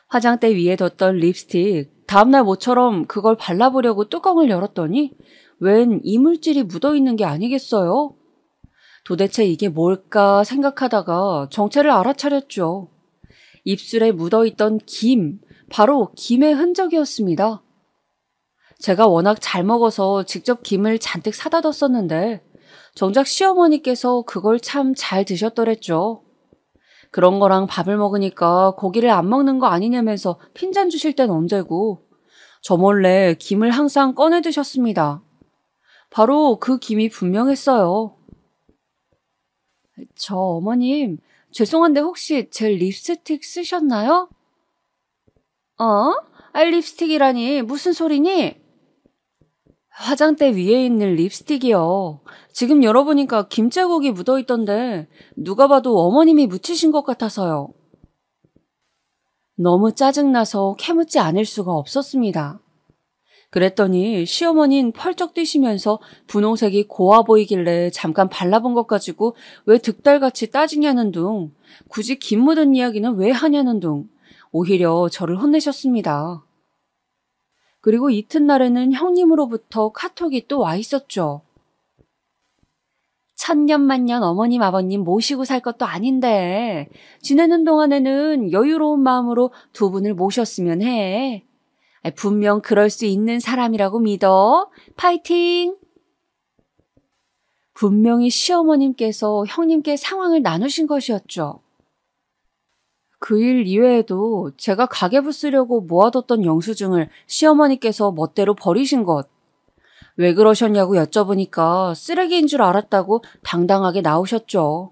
Speaker 2: 화장대 위에 뒀던 립스틱, 다음날 모처럼 그걸 발라보려고 뚜껑을 열었더니 웬 이물질이 묻어있는 게 아니겠어요? 도대체 이게 뭘까 생각하다가 정체를 알아차렸죠. 입술에 묻어있던 김, 바로 김의 흔적이었습니다. 제가 워낙 잘 먹어서 직접 김을 잔뜩 사다 뒀었는데 정작 시어머니께서 그걸 참 잘 드셨더랬죠. 그런 거랑 밥을 먹으니까 고기를 안 먹는 거 아니냐면서 핀잔 주실 땐 언제고 저 몰래 김을 항상 꺼내 드셨습니다. 바로 그 김이 분명했어요. 저 어머님, 죄송한데 혹시 제 립스틱 쓰셨나요? 어? 립스틱이라니 무슨 소리니? 화장대 위에 있는 립스틱이요. 지금 열어보니까 김자국이 묻어있던데 누가 봐도 어머님이 묻히신 것 같아서요. 너무 짜증나서 캐묻지 않을 수가 없었습니다. 그랬더니 시어머니는 펄쩍 뛰시면서 분홍색이 고와 보이길래 잠깐 발라본 것 가지고 왜 득달같이 따지냐는 둥, 굳이 김 묻은 이야기는 왜 하냐는 둥, 오히려 저를 혼내셨습니다. 그리고 이튿날에는 형님으로부터 카톡이 또 와 있었죠. 천년만년 어머님 아버님 모시고 살 것도 아닌데 지내는 동안에는 여유로운 마음으로 두 분을 모셨으면 해. 분명 그럴 수 있는 사람이라고 믿어. 파이팅! 분명히 시어머님께서 형님께 상황을 나누신 것이었죠. 그 일 이외에도 제가 가계부 쓰려고 모아뒀던 영수증을 시어머니께서 멋대로 버리신 것. 왜 그러셨냐고 여쭤보니까 쓰레기인 줄 알았다고 당당하게 나오셨죠.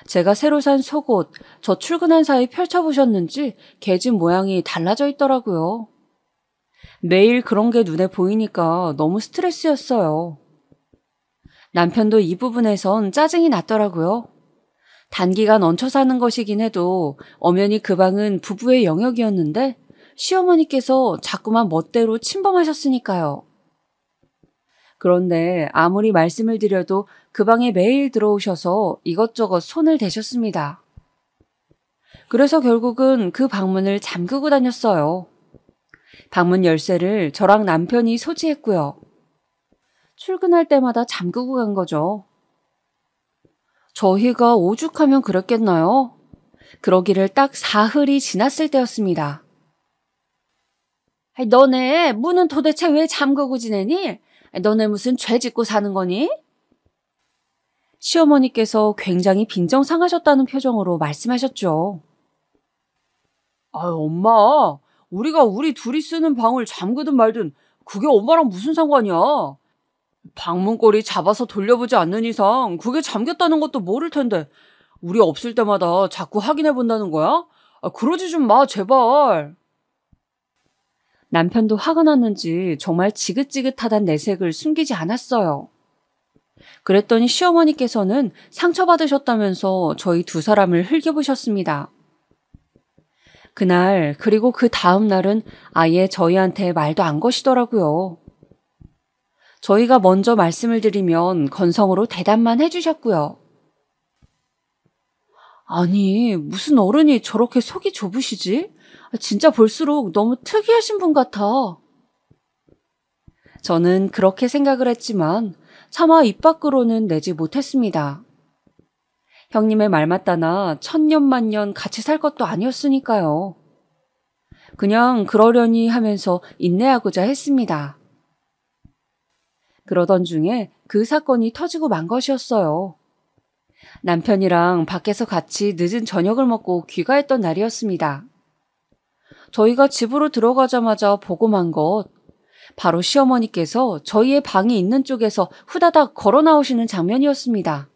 Speaker 2: 제가 새로 산 속옷, 저 출근한 사이 펼쳐보셨는지 계집 모양이 달라져 있더라고요. 매일 그런 게 눈에 보이니까 너무 스트레스였어요. 남편도 이 부분에선 짜증이 났더라고요. 단기간 얹혀 사는 것이긴 해도 엄연히 그 방은 부부의 영역이었는데 시어머니께서 자꾸만 멋대로 침범하셨으니까요. 그런데 아무리 말씀을 드려도 그 방에 매일 들어오셔서 이것저것 손을 대셨습니다. 그래서 결국은 그 방문을 잠그고 다녔어요. 방문 열쇠를 저랑 남편이 소지했고요. 출근할 때마다 잠그고 간 거죠. 저희가 오죽하면 그랬겠나요? 그러기를 딱 사흘이 지났을 때였습니다. 너네 문은 도대체 왜 잠그고 지내니? 너네 무슨 죄 짓고 사는 거니? 시어머니께서 굉장히 빈정상하셨다는 표정으로 말씀하셨죠. 엄마, 우리가 우리 둘이 쓰는 방을 잠그든 말든 그게 엄마랑 무슨 상관이야? 방문고리 잡아서 돌려보지 않는 이상 그게 잠겼다는 것도 모를 텐데 우리 없을 때마다 자꾸 확인해 본다는 거야? 그러지 좀 마, 제발. 남편도 화가 났는지 정말 지긋지긋하단 내색을 숨기지 않았어요. 그랬더니 시어머니께서는 상처받으셨다면서 저희 두 사람을 흘겨보셨습니다. 그날 그리고 그 다음 날은 아예 저희한테 말도 안 거시더라고요. 저희가 먼저 말씀을 드리면 건성으로 대답만 해주셨고요. 아니, 무슨 어른이 저렇게 속이 좁으시지? 진짜 볼수록 너무 특이하신 분 같아. 저는 그렇게 생각을 했지만 차마 입 밖으로는 내지 못했습니다. 형님의 말 맞다나 천년만년 같이 살 것도 아니었으니까요. 그냥 그러려니 하면서 인내하고자 했습니다. 그러던 중에 그 사건이 터지고 만 것이었어요. 남편이랑 밖에서 같이 늦은 저녁을 먹고 귀가했던 날이었습니다. 저희가 집으로 들어가자마자 보고 만 것, 바로 시어머니께서 저희의 방이 있는 쪽에서 후다닥 걸어 나오시는 장면이었습니다.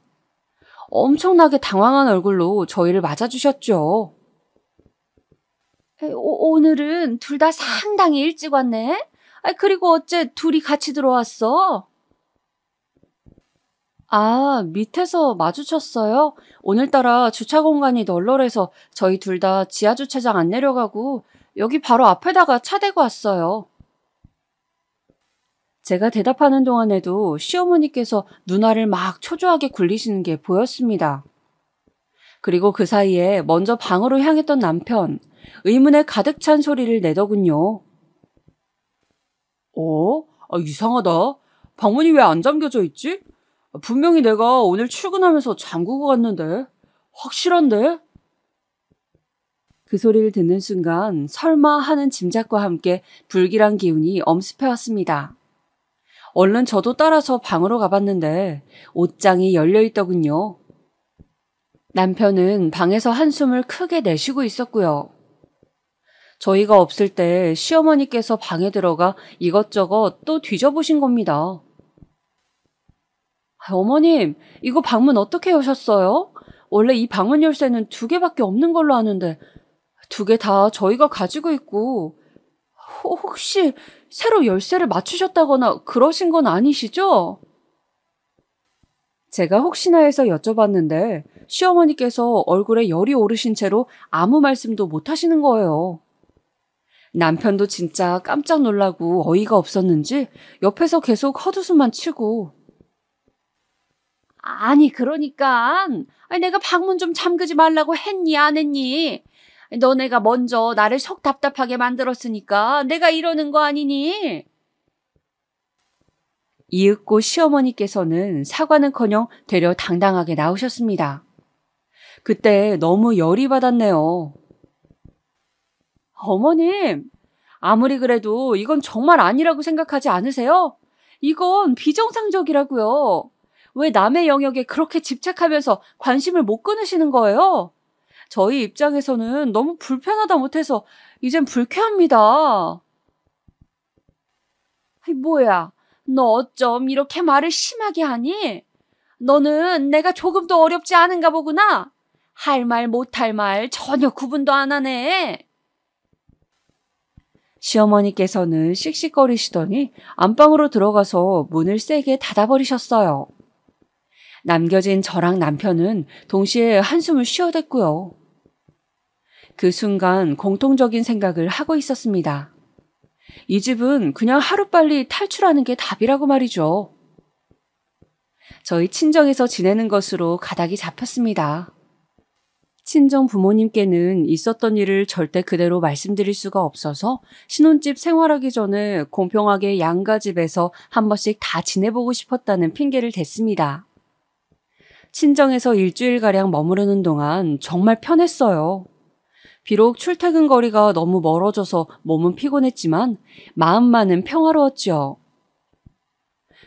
Speaker 2: 엄청나게 당황한 얼굴로 저희를 맞아주셨죠. 오늘은 둘 다 상당히 일찍 왔네? 그리고 어째 둘이 같이 들어왔어? 밑에서 마주쳤어요? 오늘따라 주차 공간이 널널해서 저희 둘 다 지하 주차장 안 내려가고 여기 바로 앞에다가 차 대고 왔어요. 제가 대답하는 동안에도 시어머니께서 눈알을 막 초조하게 굴리시는 게 보였습니다. 그리고 그 사이에 먼저 방으로 향했던 남편, 의문에 가득 찬 소리를 내더군요. 이상하다. 방문이 왜 안 잠겨져 있지? 분명히 내가 오늘 출근하면서 잠그고 갔는데. 확실한데? 그 소리를 듣는 순간 설마 하는 짐작과 함께 불길한 기운이 엄습해왔습니다. 얼른 저도 따라서 방으로 가봤는데 옷장이 열려있더군요. 남편은 방에서 한숨을 크게 내쉬고 있었고요. 저희가 없을 때 시어머니께서 방에 들어가 이것저것 또 뒤져보신 겁니다. 어머님, 이거 방문 어떻게 여셨어요? 원래 이 방문 열쇠는 2개밖에 없는 걸로 아는데 2개 다 저희가 가지고 있고 혹시 새로 열쇠를 맞추셨다거나 그러신 건 아니시죠? 제가 혹시나 해서 여쭤봤는데 시어머니께서 얼굴에 열이 오르신 채로 아무 말씀도 못 하시는 거예요. 남편도 진짜 깜짝 놀라고 어이가 없었는지 옆에서 계속 헛웃음만 치고. 아니 그러니까 내가 방문 좀 잠그지 말라고 했니 안 했니? 너네가 먼저 나를 속 답답하게 만들었으니까 내가 이러는 거 아니니? 이윽고 시어머니께서는 사과는커녕 되려 당당하게 나오셨습니다. 그때 너무 열이 받았네요. 어머님, 아무리 그래도 이건 정말 아니라고 생각하지 않으세요? 이건 비정상적이라고요. 왜 남의 영역에 그렇게 집착하면서 관심을 못 끊으시는 거예요? 저희 입장에서는 너무 불편하다 못해서 이젠 불쾌합니다. 뭐야, 너 어쩜 이렇게 말을 심하게 하니? 너는 내가 조금도 어렵지 않은가 보구나. 할 말 못할 말 전혀 구분도 안 하네. 시어머니께서는 씩씩거리시더니 안방으로 들어가서 문을 세게 닫아버리셨어요. 남겨진 저랑 남편은 동시에 한숨을 쉬어댔고요. 그 순간 공통적인 생각을 하고 있었습니다. 이 집은 그냥 하루빨리 탈출하는 게 답이라고 말이죠. 저희 친정에서 지내는 것으로 가닥이 잡혔습니다. 친정 부모님께는 있었던 일을 절대 그대로 말씀드릴 수가 없어서 신혼집 생활하기 전에 공평하게 양가 집에서 한 번씩 다 지내보고 싶었다는 핑계를 댔습니다. 친정에서 일주일가량 머무르는 동안 정말 편했어요. 비록 출퇴근 거리가 너무 멀어져서 몸은 피곤했지만 마음만은 평화로웠죠.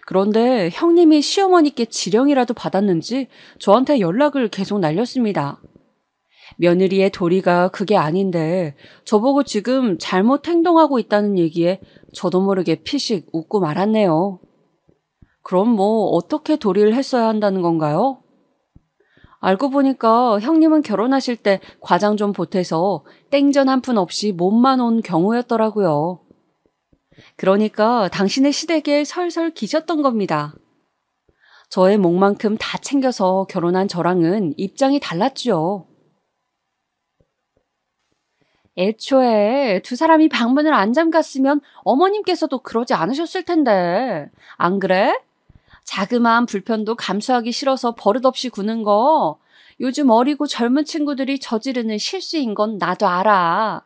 Speaker 2: 그런데 형님이 시어머니께 지령이라도 받았는지 저한테 연락을 계속 날렸습니다. 며느리의 도리가 그게 아닌데 저보고 지금 잘못 행동하고 있다는 얘기에 저도 모르게 피식 웃고 말았네요. 그럼 뭐 어떻게 도리를 했어야 한다는 건가요? 알고 보니까 형님은 결혼하실 때 과장 좀 보태서 땡전 한 푼 없이 몸만 온 경우였더라고요. 그러니까 당신의 시댁에 설설 기셨던 겁니다. 저의 몫만큼 다 챙겨서 결혼한 저랑은 입장이 달랐죠. 애초에 2사람이 방문을 안 잠갔으면 어머님께서도 그러지 않으셨을 텐데. 안 그래? 자그마한 불편도 감수하기 싫어서 버릇없이 구는 거 요즘 어리고 젊은 친구들이 저지르는 실수인 건 나도 알아.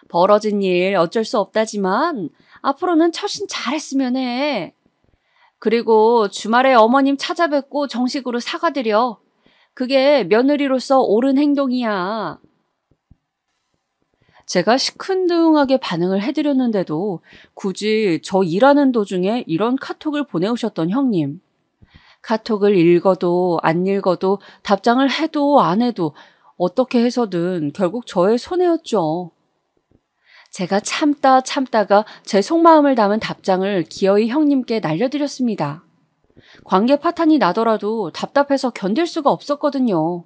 Speaker 2: 벌어진 일 어쩔 수 없다지만 앞으로는 처신 잘했으면 해. 그리고 주말에 어머님 찾아뵙고 정식으로 사과드려. 그게 며느리로서 옳은 행동이야. 제가 시큰둥하게 반응을 해드렸는데도 굳이 저 일하는 도중에 이런 카톡을 보내오셨던 형님. 카톡을 읽어도 안 읽어도 답장을 해도 안 해도 어떻게 해서든 결국 저의 손해였죠. 제가 참다가 제 속마음을 담은 답장을 기어이 형님께 날려드렸습니다. 관계 파탄이 나더라도 답답해서 견딜 수가 없었거든요.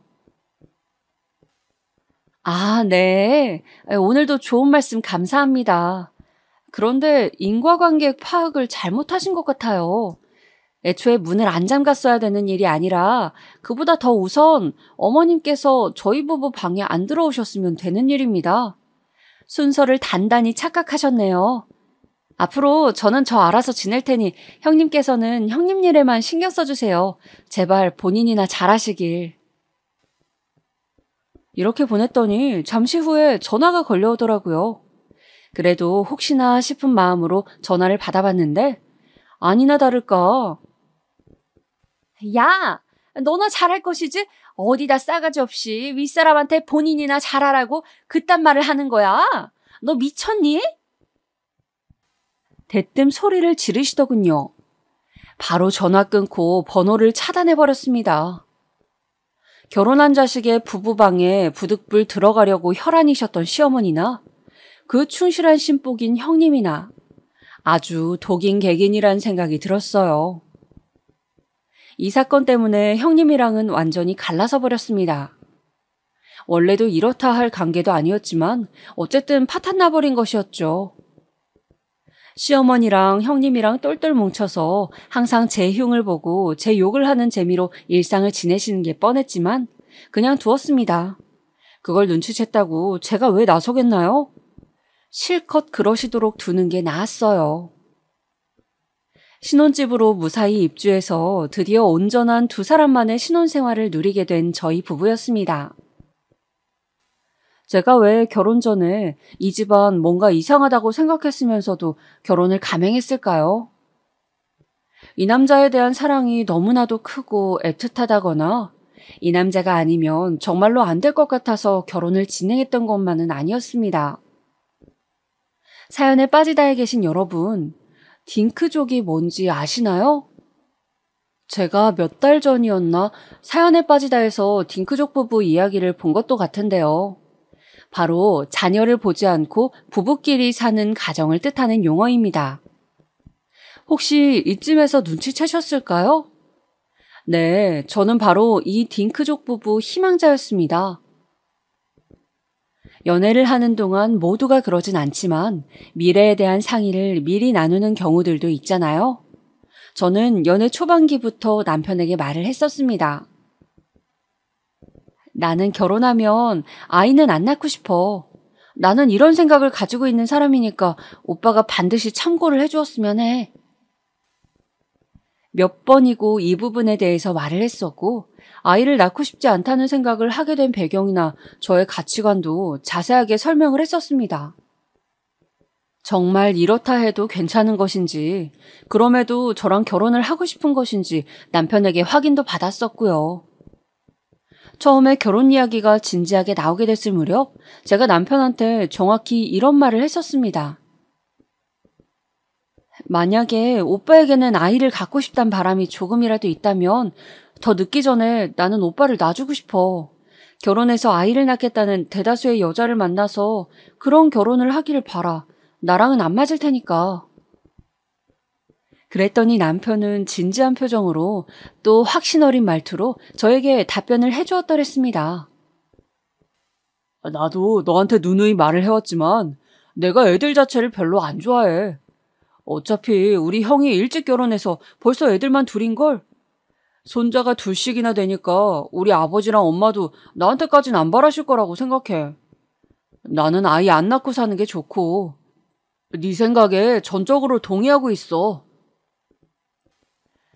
Speaker 2: 아, 네. 오늘도 좋은 말씀 감사합니다. 그런데 인과관계 파악을 잘못하신 것 같아요. 애초에 문을 안 잠갔어야 되는 일이 아니라 그보다 더 우선 어머님께서 저희 부부 방에 안 들어오셨으면 되는 일입니다. 순서를 단단히 착각하셨네요. 앞으로 저는 저 알아서 지낼 테니 형님께서는 형님 일에만 신경 써주세요. 제발 본인이나 잘하시길. 이렇게 보냈더니 잠시 후에 전화가 걸려오더라고요. 그래도 혹시나 싶은 마음으로 전화를 받아봤는데 아니나 다를까. 야, 너나 잘할 것이지? 어디다 싸가지 없이 윗사람한테 본인이나 잘하라고 그딴 말을 하는 거야? 너 미쳤니? 대뜸 소리를 지르시더군요. 바로 전화 끊고 번호를 차단해버렸습니다. 결혼한 자식의 부부방에 부득불 들어가려고 혈안이셨던 시어머니나 그 충실한 신복인 형님이나 아주 독인객인이란 생각이 들었어요. 이 사건 때문에 형님이랑은 완전히 갈라서 버렸습니다. 원래도 이렇다 할 관계도 아니었지만 어쨌든 파탄 나버린 것이었죠. 시어머니랑 형님이랑 똘똘 뭉쳐서 항상 제 흉을 보고 제 욕을 하는 재미로 일상을 지내시는 게 뻔했지만 그냥 두었습니다. 그걸 눈치챘다고 제가 왜 나서겠나요? 실컷 그러시도록 두는 게 나았어요. 신혼집으로 무사히 입주해서 드디어 온전한 두 사람만의 신혼생활을 누리게 된 저희 부부였습니다. 제가 왜 결혼 전에 이 집안 뭔가 이상하다고 생각했으면서도 결혼을 감행했을까요? 이 남자에 대한 사랑이 너무나도 크고 애틋하다거나 이 남자가 아니면 정말로 안 될 것 같아서 결혼을 진행했던 것만은 아니었습니다. 사연에 빠지다에 계신 여러분, 딩크족이 뭔지 아시나요? 제가 몇 달 전이었나 사연에 빠지다에서 딩크족 부부 이야기를 본 것도 같은데요. 바로 자녀를 보지 않고 부부끼리 사는 가정을 뜻하는 용어입니다. 혹시 이쯤에서 눈치채셨을까요? 네, 저는 바로 이 딩크족 부부 희망자였습니다. 연애를 하는 동안 모두가 그러진 않지만 미래에 대한 상의를 미리 나누는 경우들도 있잖아요. 저는 연애 초반기부터 남편에게 말을 했었습니다. 나는 결혼하면 아이는 안 낳고 싶어. 나는 이런 생각을 가지고 있는 사람이니까 오빠가 반드시 참고를 해주었으면 해. 몇 번이고 이 부분에 대해서 말을 했었고 아이를 낳고 싶지 않다는 생각을 하게 된 배경이나 저의 가치관도 자세하게 설명을 했었습니다. 정말 이렇다 해도 괜찮은 것인지 그럼에도 저랑 결혼을 하고 싶은 것인지 남편에게 확인도 받았었고요. 처음에 결혼 이야기가 진지하게 나오게 됐을 무렵 제가 남편한테 정확히 이런 말을 했었습니다. 만약에 오빠에게는 아이를 갖고 싶단 바람이 조금이라도 있다면 더 늦기 전에 나는 오빠를 놔주고 싶어. 결혼해서 아이를 낳겠다는 대다수의 여자를 만나서 그런 결혼을 하기를 바라. 나랑은 안 맞을 테니까. 그랬더니 남편은 진지한 표정으로 또 확신 어린 말투로 저에게 답변을 해주었더랬습니다. 나도 너한테 누누이 말을 해왔지만 내가 애들 자체를 별로 안 좋아해. 어차피 우리 형이 일찍 결혼해서 벌써 애들만 둘인걸. 손자가 둘씩이나 되니까 우리 아버지랑 엄마도 나한테까진 안 바라실 거라고 생각해. 나는 아이 안 낳고 사는 게 좋고. 네 생각에 전적으로 동의하고 있어.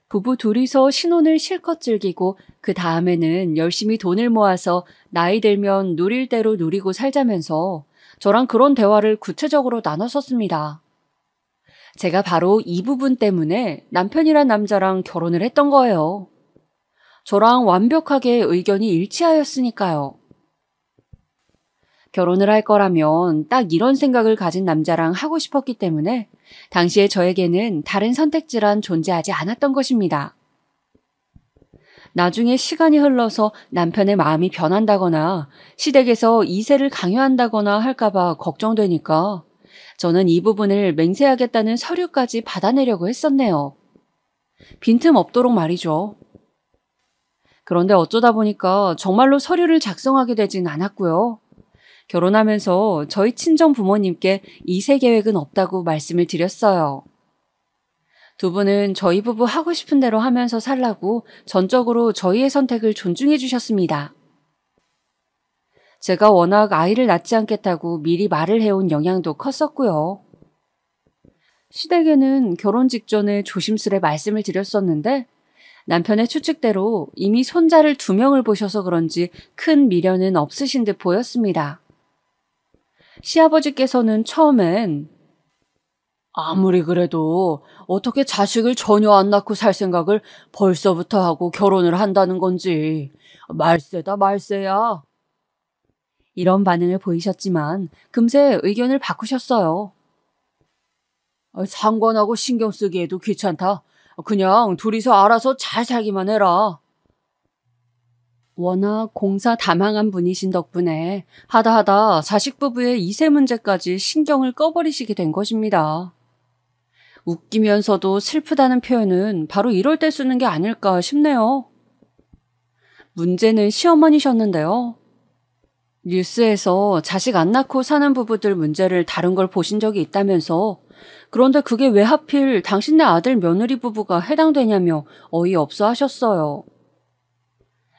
Speaker 2: 부부 둘이서 신혼을 실컷 즐기고 그 다음에는 열심히 돈을 모아서 나이 들면 누릴 대로 누리고 살자면서 저랑 그런 대화를 구체적으로 나눴었습니다. 제가 바로 이 부분 때문에 남편이란 남자랑 결혼을 했던 거예요. 저랑 완벽하게 의견이 일치하였으니까요. 결혼을 할 거라면 딱 이런 생각을 가진 남자랑 하고 싶었기 때문에 당시에 저에게는 다른 선택지란 존재하지 않았던 것입니다. 나중에 시간이 흘러서 남편의 마음이 변한다거나 시댁에서 이세를 강요한다거나 할까봐 걱정되니까 저는 이 부분을 맹세하겠다는 서류까지 받아내려고 했었네요. 빈틈 없도록 말이죠. 그런데 어쩌다 보니까 정말로 서류를 작성하게 되진 않았고요. 결혼하면서 저희 친정 부모님께 이세 계획은 없다고 말씀을 드렸어요. 두 분은 저희 부부 하고 싶은 대로 하면서 살라고 전적으로 저희의 선택을 존중해 주셨습니다. 제가 워낙 아이를 낳지 않겠다고 미리 말을 해온 영향도 컸었고요. 시댁에는 결혼 직전에 조심스레 말씀을 드렸었는데 남편의 추측대로 이미 손자를 2명을 보셔서 그런지 큰 미련은 없으신 듯 보였습니다. 시아버지께서는 처음엔 아무리 그래도 어떻게 자식을 전혀 안 낳고 살 생각을 벌써부터 하고 결혼을 한다는 건지. 말세다 말세야. 이런 반응을 보이셨지만 금세 의견을 바꾸셨어요. 상관하고 신경 쓰기에도 귀찮다. 그냥 둘이서 알아서 잘 살기만 해라. 워낙 공사 다망한 분이신 덕분에 하다하다 자식 부부의 이세 문제까지 신경을 꺼버리시게 된 것입니다. 웃기면서도 슬프다는 표현은 바로 이럴 때 쓰는 게 아닐까 싶네요. 문제는 시어머니셨는데요. 뉴스에서 자식 안 낳고 사는 부부들 문제를 다룬 걸 보신 적이 있다면서, 그런데 그게 왜 하필 당신네 아들 며느리 부부가 해당되냐며 어이없어 하셨어요.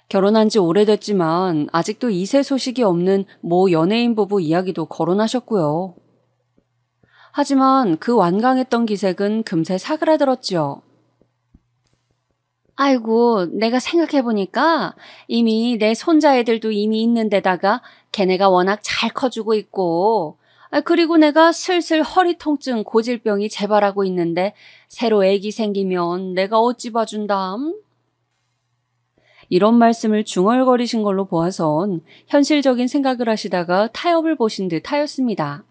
Speaker 2: 결혼한 지 오래됐지만 아직도 이세 소식이 없는 모 연예인 부부 이야기도 거론하셨고요. 하지만 그 완강했던 기색은 금세 사그라들었죠. 아이고, 내가 생각해보니까 이미 내 손자애들도 이미 있는 데다가 걔네가 워낙 잘 커주고 있고, 그리고 내가 슬슬 허리 통증 고질병이 재발하고 있는데 새로 애기 생기면 내가 어찌 봐준담? 이런 말씀을 중얼거리신 걸로 보아선 현실적인 생각을 하시다가 타협을 보신 듯 하였습니다.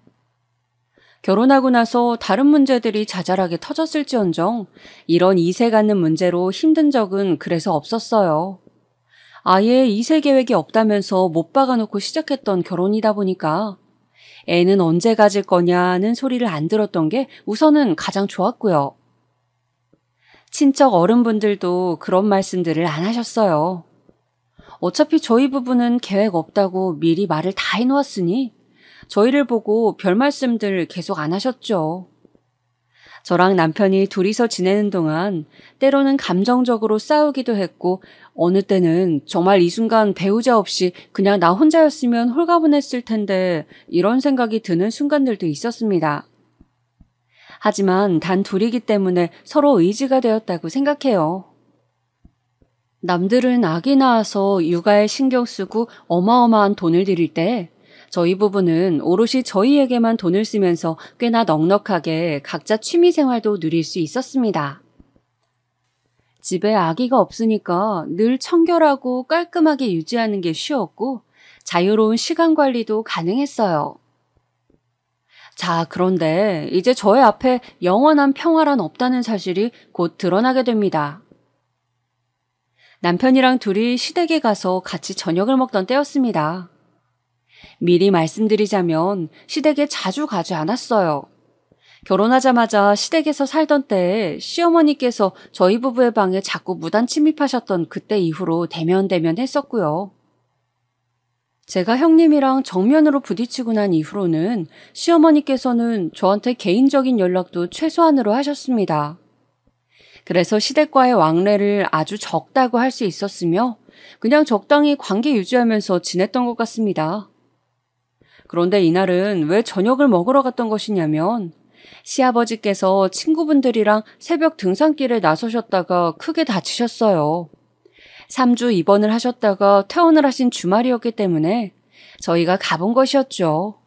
Speaker 2: 결혼하고 나서 다른 문제들이 자잘하게 터졌을지언정 이런 이세 갖는 문제로 힘든 적은 그래서 없었어요. 아예 이세 계획이 없다면서 못 박아놓고 시작했던 결혼이다 보니까 애는 언제 가질 거냐는 소리를 안 들었던 게 우선은 가장 좋았고요. 친척 어른분들도 그런 말씀들을 안 하셨어요. 어차피 저희 부부는 계획 없다고 미리 말을 다 해놓았으니 저희를 보고 별 말씀들 계속 안 하셨죠. 저랑 남편이 둘이서 지내는 동안 때로는 감정적으로 싸우기도 했고, 어느 때는 정말 이 순간 배우자 없이 그냥 나 혼자였으면 홀가분했을 텐데 이런 생각이 드는 순간들도 있었습니다. 하지만 단 둘이기 때문에 서로 의지가 되었다고 생각해요. 남들은 아기 낳아서 육아에 신경 쓰고 어마어마한 돈을 들일 때 저희 부부는 오롯이 저희에게만 돈을 쓰면서 꽤나 넉넉하게 각자 취미생활도 누릴 수 있었습니다. 집에 아기가 없으니까 늘 청결하고 깔끔하게 유지하는 게 쉬웠고 자유로운 시간 관리도 가능했어요. 자, 그런데 이제 저의 앞에 영원한 평화란 없다는 사실이 곧 드러나게 됩니다. 남편이랑 둘이 시댁에 가서 같이 저녁을 먹던 때였습니다. 미리 말씀드리자면 시댁에 자주 가지 않았어요. 결혼하자마자 시댁에서 살던 때에 시어머니께서 저희 부부의 방에 자꾸 무단 침입하셨던 그때 이후로 대면대면 했었고요. 제가 형님이랑 정면으로 부딪히고 난 이후로는 시어머니께서는 저한테 개인적인 연락도 최소한으로 하셨습니다. 그래서 시댁과의 왕래를 아주 적다고 할 수 있었으며 그냥 적당히 관계 유지하면서 지냈던 것 같습니다. 그런데 이날은 왜 저녁을 먹으러 갔던 것이냐면 시아버지께서 친구분들이랑 새벽 등산길에 나서셨다가 크게 다치셨어요. 3주 입원을 하셨다가 퇴원을 하신 주말이었기 때문에 저희가 가본 것이었죠.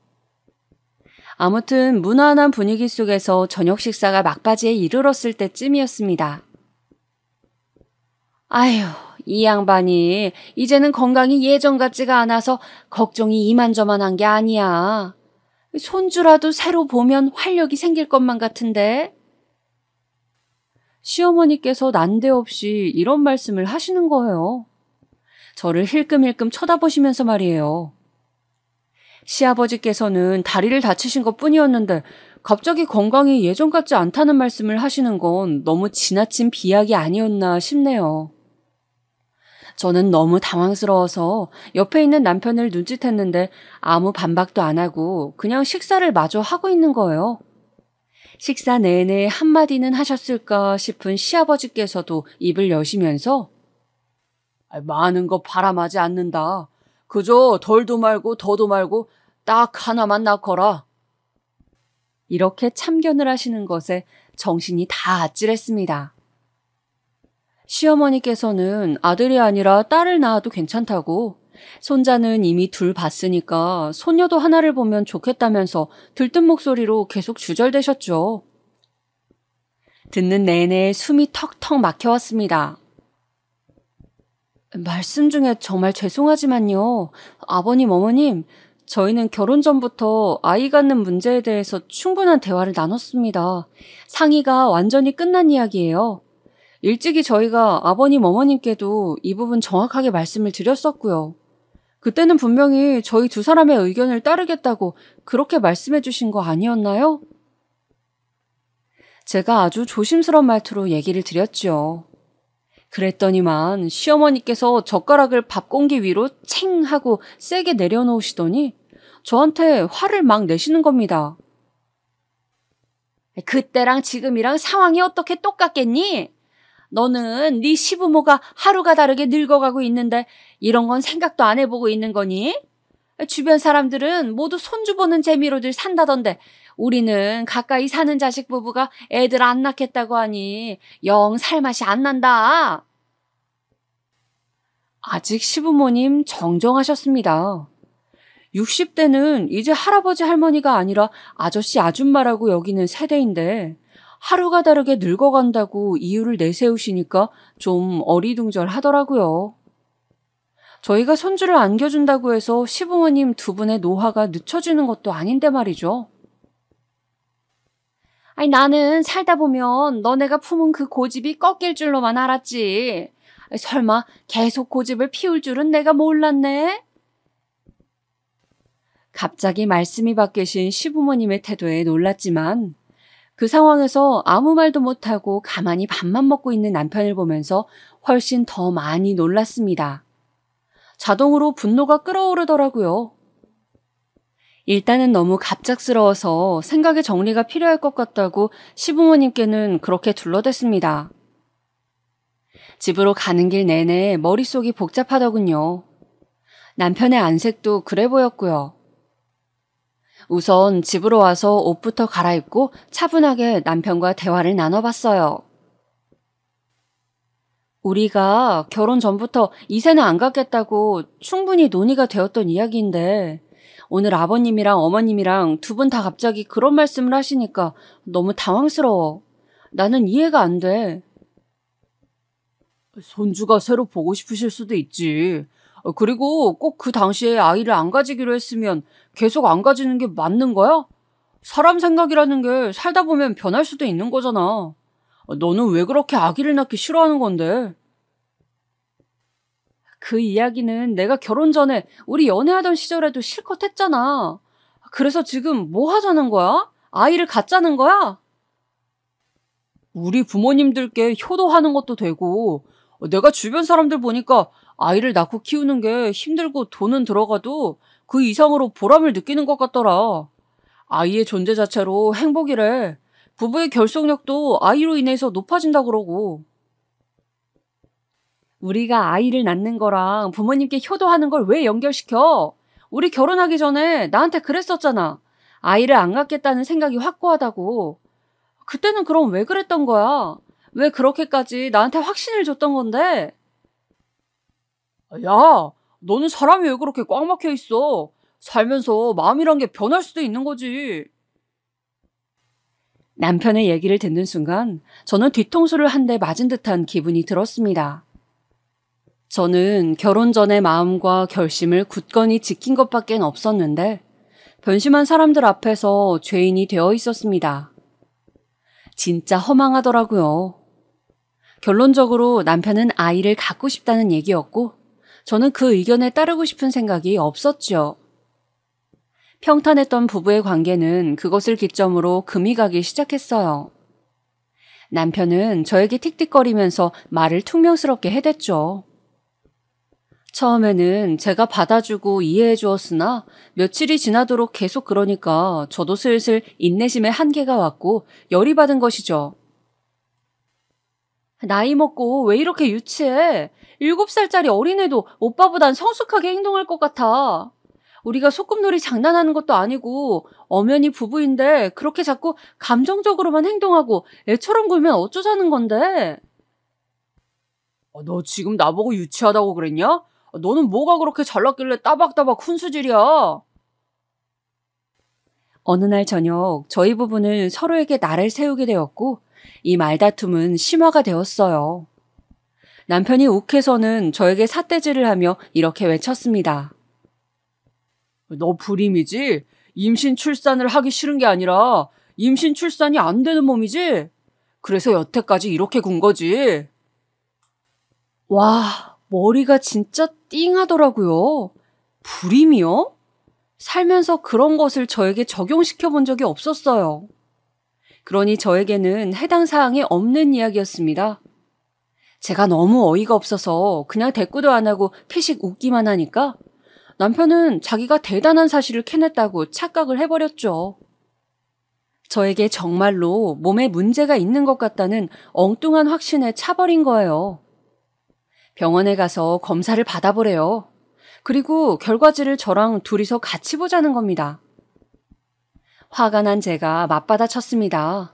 Speaker 2: 아무튼 무난한 분위기 속에서 저녁 식사가 막바지에 이르렀을 때쯤이었습니다. 아휴, 이 양반이 이제는 건강이 예전 같지가 않아서 걱정이 이만저만한 게 아니야. 손주라도 새로 보면 활력이 생길 것만 같은데. 시어머니께서 난데없이 이런 말씀을 하시는 거예요. 저를 힐끔힐끔 쳐다보시면서 말이에요. 시아버지께서는 다리를 다치신 것뿐이었는데 갑자기 건강이 예전 같지 않다는 말씀을 하시는 건 너무 지나친 비약이 아니었나 싶네요. 저는 너무 당황스러워서 옆에 있는 남편을 눈짓했는데 아무 반박도 안 하고 그냥 식사를 마저 하고 있는 거예요. 식사 내내 한마디는 하셨을까 싶은 시아버지께서도 입을 여시면서 많은 거 바람하지 않는다. 그저 덜도 말고 더도 말고 딱 하나만 낳거라. 이렇게 참견을 하시는 것에 정신이 다 아찔했습니다. 시어머니께서는 아들이 아니라 딸을 낳아도 괜찮다고, 손자는 이미 둘 봤으니까 손녀도 하나를 보면 좋겠다면서 들뜬 목소리로 계속 주절대셨죠. 듣는 내내 숨이 턱턱 막혀왔습니다. 말씀 중에 정말 죄송하지만요. 아버님, 어머님, 저희는 결혼 전부터 아이 갖는 문제에 대해서 충분한 대화를 나눴습니다. 상의가 완전히 끝난 이야기예요. 일찍이 저희가 아버님, 어머님께도 이 부분 정확하게 말씀을 드렸었고요. 그때는 분명히 저희 두 사람의 의견을 따르겠다고 그렇게 말씀해 주신 거 아니었나요? 제가 아주 조심스러운 말투로 얘기를 드렸죠. 그랬더니만 시어머니께서 젓가락을 밥 공기 위로 챙 하고 세게 내려놓으시더니 저한테 화를 막 내시는 겁니다. 그때랑 지금이랑 상황이 어떻게 똑같겠니? 너는 네 시부모가 하루가 다르게 늙어가고 있는데 이런 건 생각도 안 해보고 있는 거니? 주변 사람들은 모두 손주 보는 재미로들 산다던데 우리는 가까이 사는 자식 부부가 애들 안 낳겠다고 하니 영 살맛이 안 난다. 아직 시부모님 정정하셨습니다. 60대는 이제 할아버지 할머니가 아니라 아저씨 아줌마라고 여기는 세대인데 하루가 다르게 늙어간다고 이유를 내세우시니까 좀 어리둥절하더라고요. 저희가 손주를 안겨준다고 해서 시부모님 두 분의 노화가 늦춰지는 것도 아닌데 말이죠. 아니 나는 살다 보면 너네가 품은 그 고집이 꺾일 줄로만 알았지. 설마 계속 고집을 피울 줄은 내가 몰랐네? 갑자기 말씀이 바뀌신 시부모님의 태도에 놀랐지만 그 상황에서 아무 말도 못하고 가만히 밥만 먹고 있는 남편을 보면서 훨씬 더 많이 놀랐습니다. 자동으로 분노가 끓어오르더라고요. 일단은 너무 갑작스러워서 생각의 정리가 필요할 것 같다고 시부모님께는 그렇게 둘러댔습니다. 집으로 가는 길 내내 머릿속이 복잡하더군요. 남편의 안색도 그래 보였고요. 우선 집으로 와서 옷부터 갈아입고 차분하게 남편과 대화를 나눠봤어요. 우리가 결혼 전부터 이세는 안 갖겠다고 충분히 논의가 되었던 이야기인데 오늘 아버님이랑 어머님이랑 두 분 다 갑자기 그런 말씀을 하시니까 너무 당황스러워. 나는 이해가 안 돼. 손주가 새로 보고 싶으실 수도 있지. 그리고 꼭 그 당시에 아이를 안 가지기로 했으면 계속 안 가지는 게 맞는 거야? 사람 생각이라는 게 살다 보면 변할 수도 있는 거잖아. 너는 왜 그렇게 아기를 낳기 싫어하는 건데? 그 이야기는 내가 결혼 전에 우리 연애하던 시절에도 실컷 했잖아. 그래서 지금 뭐 하자는 거야? 아이를 갖자는 거야? 우리 부모님들께 효도하는 것도 되고 내가 주변 사람들 보니까 아이를 낳고 키우는 게 힘들고 돈은 들어가도 그 이상으로 보람을 느끼는 것 같더라. 아이의 존재 자체로 행복이래. 부부의 결속력도 아이로 인해서 높아진다 그러고. 우리가 아이를 낳는 거랑 부모님께 효도하는 걸 왜 연결시켜? 우리 결혼하기 전에 나한테 그랬었잖아. 아이를 안 갖겠다는 생각이 확고하다고. 그때는 그럼 왜 그랬던 거야? 왜 그렇게까지 나한테 확신을 줬던 건데? 야, 너는 사람이 왜 그렇게 꽉 막혀 있어? 살면서 마음이란 게 변할 수도 있는 거지. 남편의 얘기를 듣는 순간 저는 뒤통수를 한 대 맞은 듯한 기분이 들었습니다. 저는 결혼 전의 마음과 결심을 굳건히 지킨 것밖엔 없었는데 변심한 사람들 앞에서 죄인이 되어 있었습니다. 진짜 허망하더라고요. 결론적으로 남편은 아이를 갖고 싶다는 얘기였고 저는 그 의견에 따르고 싶은 생각이 없었죠. 평탄했던 부부의 관계는 그것을 기점으로 금이 가기 시작했어요. 남편은 저에게 틱틱거리면서 말을 퉁명스럽게 해댔죠. 처음에는 제가 받아주고 이해해 주었으나 며칠이 지나도록 계속 그러니까 저도 슬슬 인내심의 한계가 왔고 열이 받은 것이죠. 나이 먹고 왜 이렇게 유치해? 7살짜리 어린애도 오빠보단 성숙하게 행동할 것 같아. 우리가 소꿉놀이 장난하는 것도 아니고 엄연히 부부인데 그렇게 자꾸 감정적으로만 행동하고 애처럼 굴면 어쩌자는 건데? 너 지금 나보고 유치하다고 그랬냐? 너는 뭐가 그렇게 잘났길래 따박따박 훈수질이야? 어느 날 저녁 저희 부부는 서로에게 날을 세우게 되었고 이 말다툼은 심화가 되었어요. 남편이 욱해서는 저에게 삿대질을 하며 이렇게 외쳤습니다. 너 불임이지? 임신 출산을 하기 싫은 게 아니라 임신 출산이 안 되는 몸이지? 그래서 여태까지 이렇게 군 거지. 와, 머리가 진짜 띵하더라고요. 불임이요? 살면서 그런 것을 저에게 적용시켜 본 적이 없었어요. 그러니 저에게는 해당 사항이 없는 이야기였습니다. 제가 너무 어이가 없어서 그냥 대꾸도 안 하고 피식 웃기만 하니까 남편은 자기가 대단한 사실을 캐냈다고 착각을 해버렸죠. 저에게 정말로 몸에 문제가 있는 것 같다는 엉뚱한 확신에 차버린 거예요. 병원에 가서 검사를 받아보래요. 그리고 결과지를 저랑 둘이서 같이 보자는 겁니다. 화가 난 제가 맞받아 쳤습니다.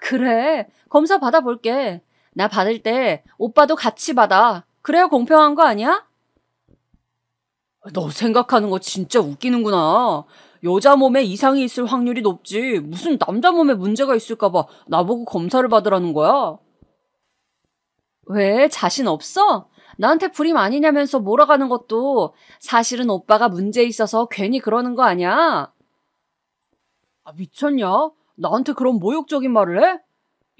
Speaker 2: 그래, 검사 받아볼게. 나 받을 때 오빠도 같이 받아. 그래야 공평한 거 아니야? 너 생각하는 거 진짜 웃기는구나. 여자 몸에 이상이 있을 확률이 높지 무슨 남자 몸에 문제가 있을까 봐 나보고 검사를 받으라는 거야? 왜? 자신 없어? 나한테 불임 아니냐면서 몰아가는 것도 사실은 오빠가 문제 있어서 괜히 그러는 거 아니야? 미쳤냐? 나한테 그런 모욕적인 말을 해?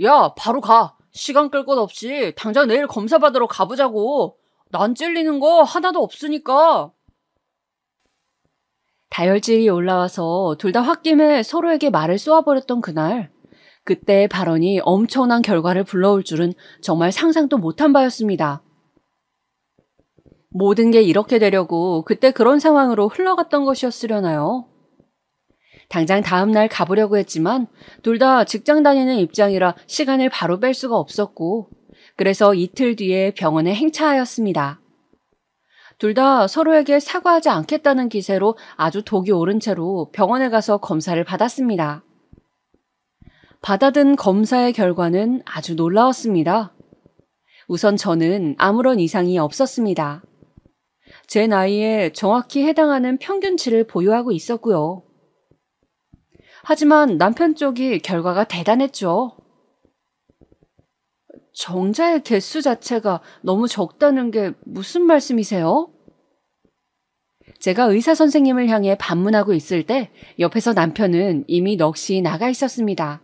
Speaker 2: 야, 바로 가. 시간 끌 것 없이 당장 내일 검사 받으러 가보자고. 난 찔리는 거 하나도 없으니까. 다혈질이 올라와서 둘 다 홧김에 서로에게 말을 쏘아버렸던 그날. 그때의 발언이 엄청난 결과를 불러올 줄은 정말 상상도 못한 바였습니다. 모든 게 이렇게 되려고 그때 그런 상황으로 흘러갔던 것이었으려나요? 당장 다음 날 가보려고 했지만 둘 다 직장 다니는 입장이라 시간을 바로 뺄 수가 없었고 그래서 이틀 뒤에 병원에 행차하였습니다. 둘 다 서로에게 사과하지 않겠다는 기세로 아주 독이 오른 채로 병원에 가서 검사를 받았습니다. 받아든 검사의 결과는 아주 놀라웠습니다. 우선 저는 아무런 이상이 없었습니다. 제 나이에 정확히 해당하는 평균치를 보유하고 있었고요. 하지만 남편 쪽이 결과가 대단했죠. 정자의 개수 자체가 너무 적다는 게 무슨 말씀이세요? 제가 의사 선생님을 향해 반문하고 있을 때 옆에서 남편은 이미 넋이 나가 있었습니다.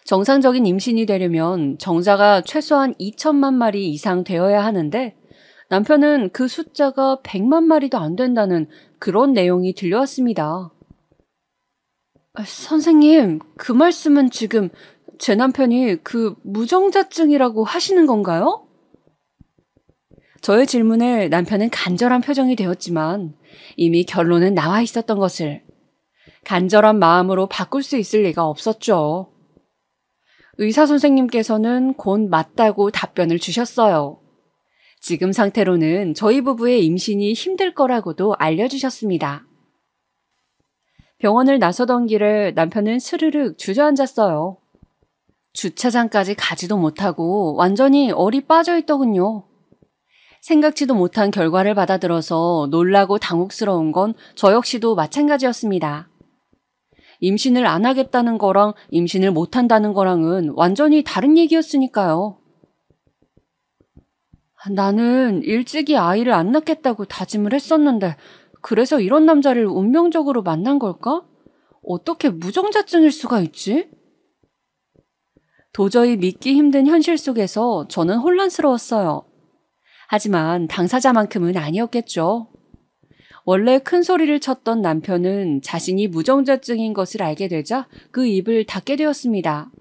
Speaker 2: 정상적인 임신이 되려면 정자가 최소한 2천만 마리 이상 되어야 하는데 남편은 그 숫자가 100만 마리도 안 된다는 그런 내용이 들려왔습니다. 선생님, 그 말씀은 지금 제 남편이 그 무정자증이라고 하시는 건가요? 저의 질문에 남편은 간절한 표정이 되었지만 이미 결론은 나와 있었던 것을 간절한 마음으로 바꿀 수 있을 리가 없었죠. 의사 선생님께서는 곧 맞다고 답변을 주셨어요. 지금 상태로는 저희 부부의 임신이 힘들 거라고도 알려주셨습니다. 병원을 나서던 길에 남편은 스르륵 주저앉았어요. 주차장까지 가지도 못하고 완전히 얼이 빠져있더군요. 생각지도 못한 결과를 받아들어서 놀라고 당혹스러운 건 저 역시도 마찬가지였습니다. 임신을 안 하겠다는 거랑 임신을 못 한다는 거랑은 완전히 다른 얘기였으니까요. 나는 일찍이 아이를 안 낳겠다고 다짐을 했었는데 그래서 이런 남자를 운명적으로 만난 걸까? 어떻게 무정자증일 수가 있지? 도저히 믿기 힘든 현실 속에서 저는 혼란스러웠어요. 하지만 당사자만큼은 아니었겠죠. 원래 큰 소리를 쳤던 남편은 자신이 무정자증인 것을 알게 되자 그 입을 닫게 되었습니다.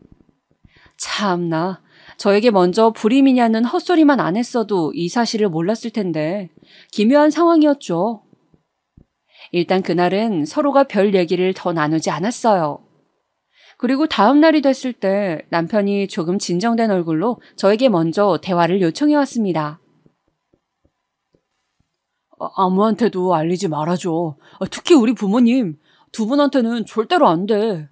Speaker 2: 참나, 저에게 먼저 불임이냐는 헛소리만 안 했어도 이 사실을 몰랐을 텐데 기묘한 상황이었죠. 일단 그날은 서로가 별 얘기를 더 나누지 않았어요. 그리고 다음 날이 됐을 때 남편이 조금 진정된 얼굴로 저에게 먼저 대화를 요청해 왔습니다. 아무한테도 알리지 말아줘. 특히 우리 부모님. 두 분한테는 절대로 안 돼.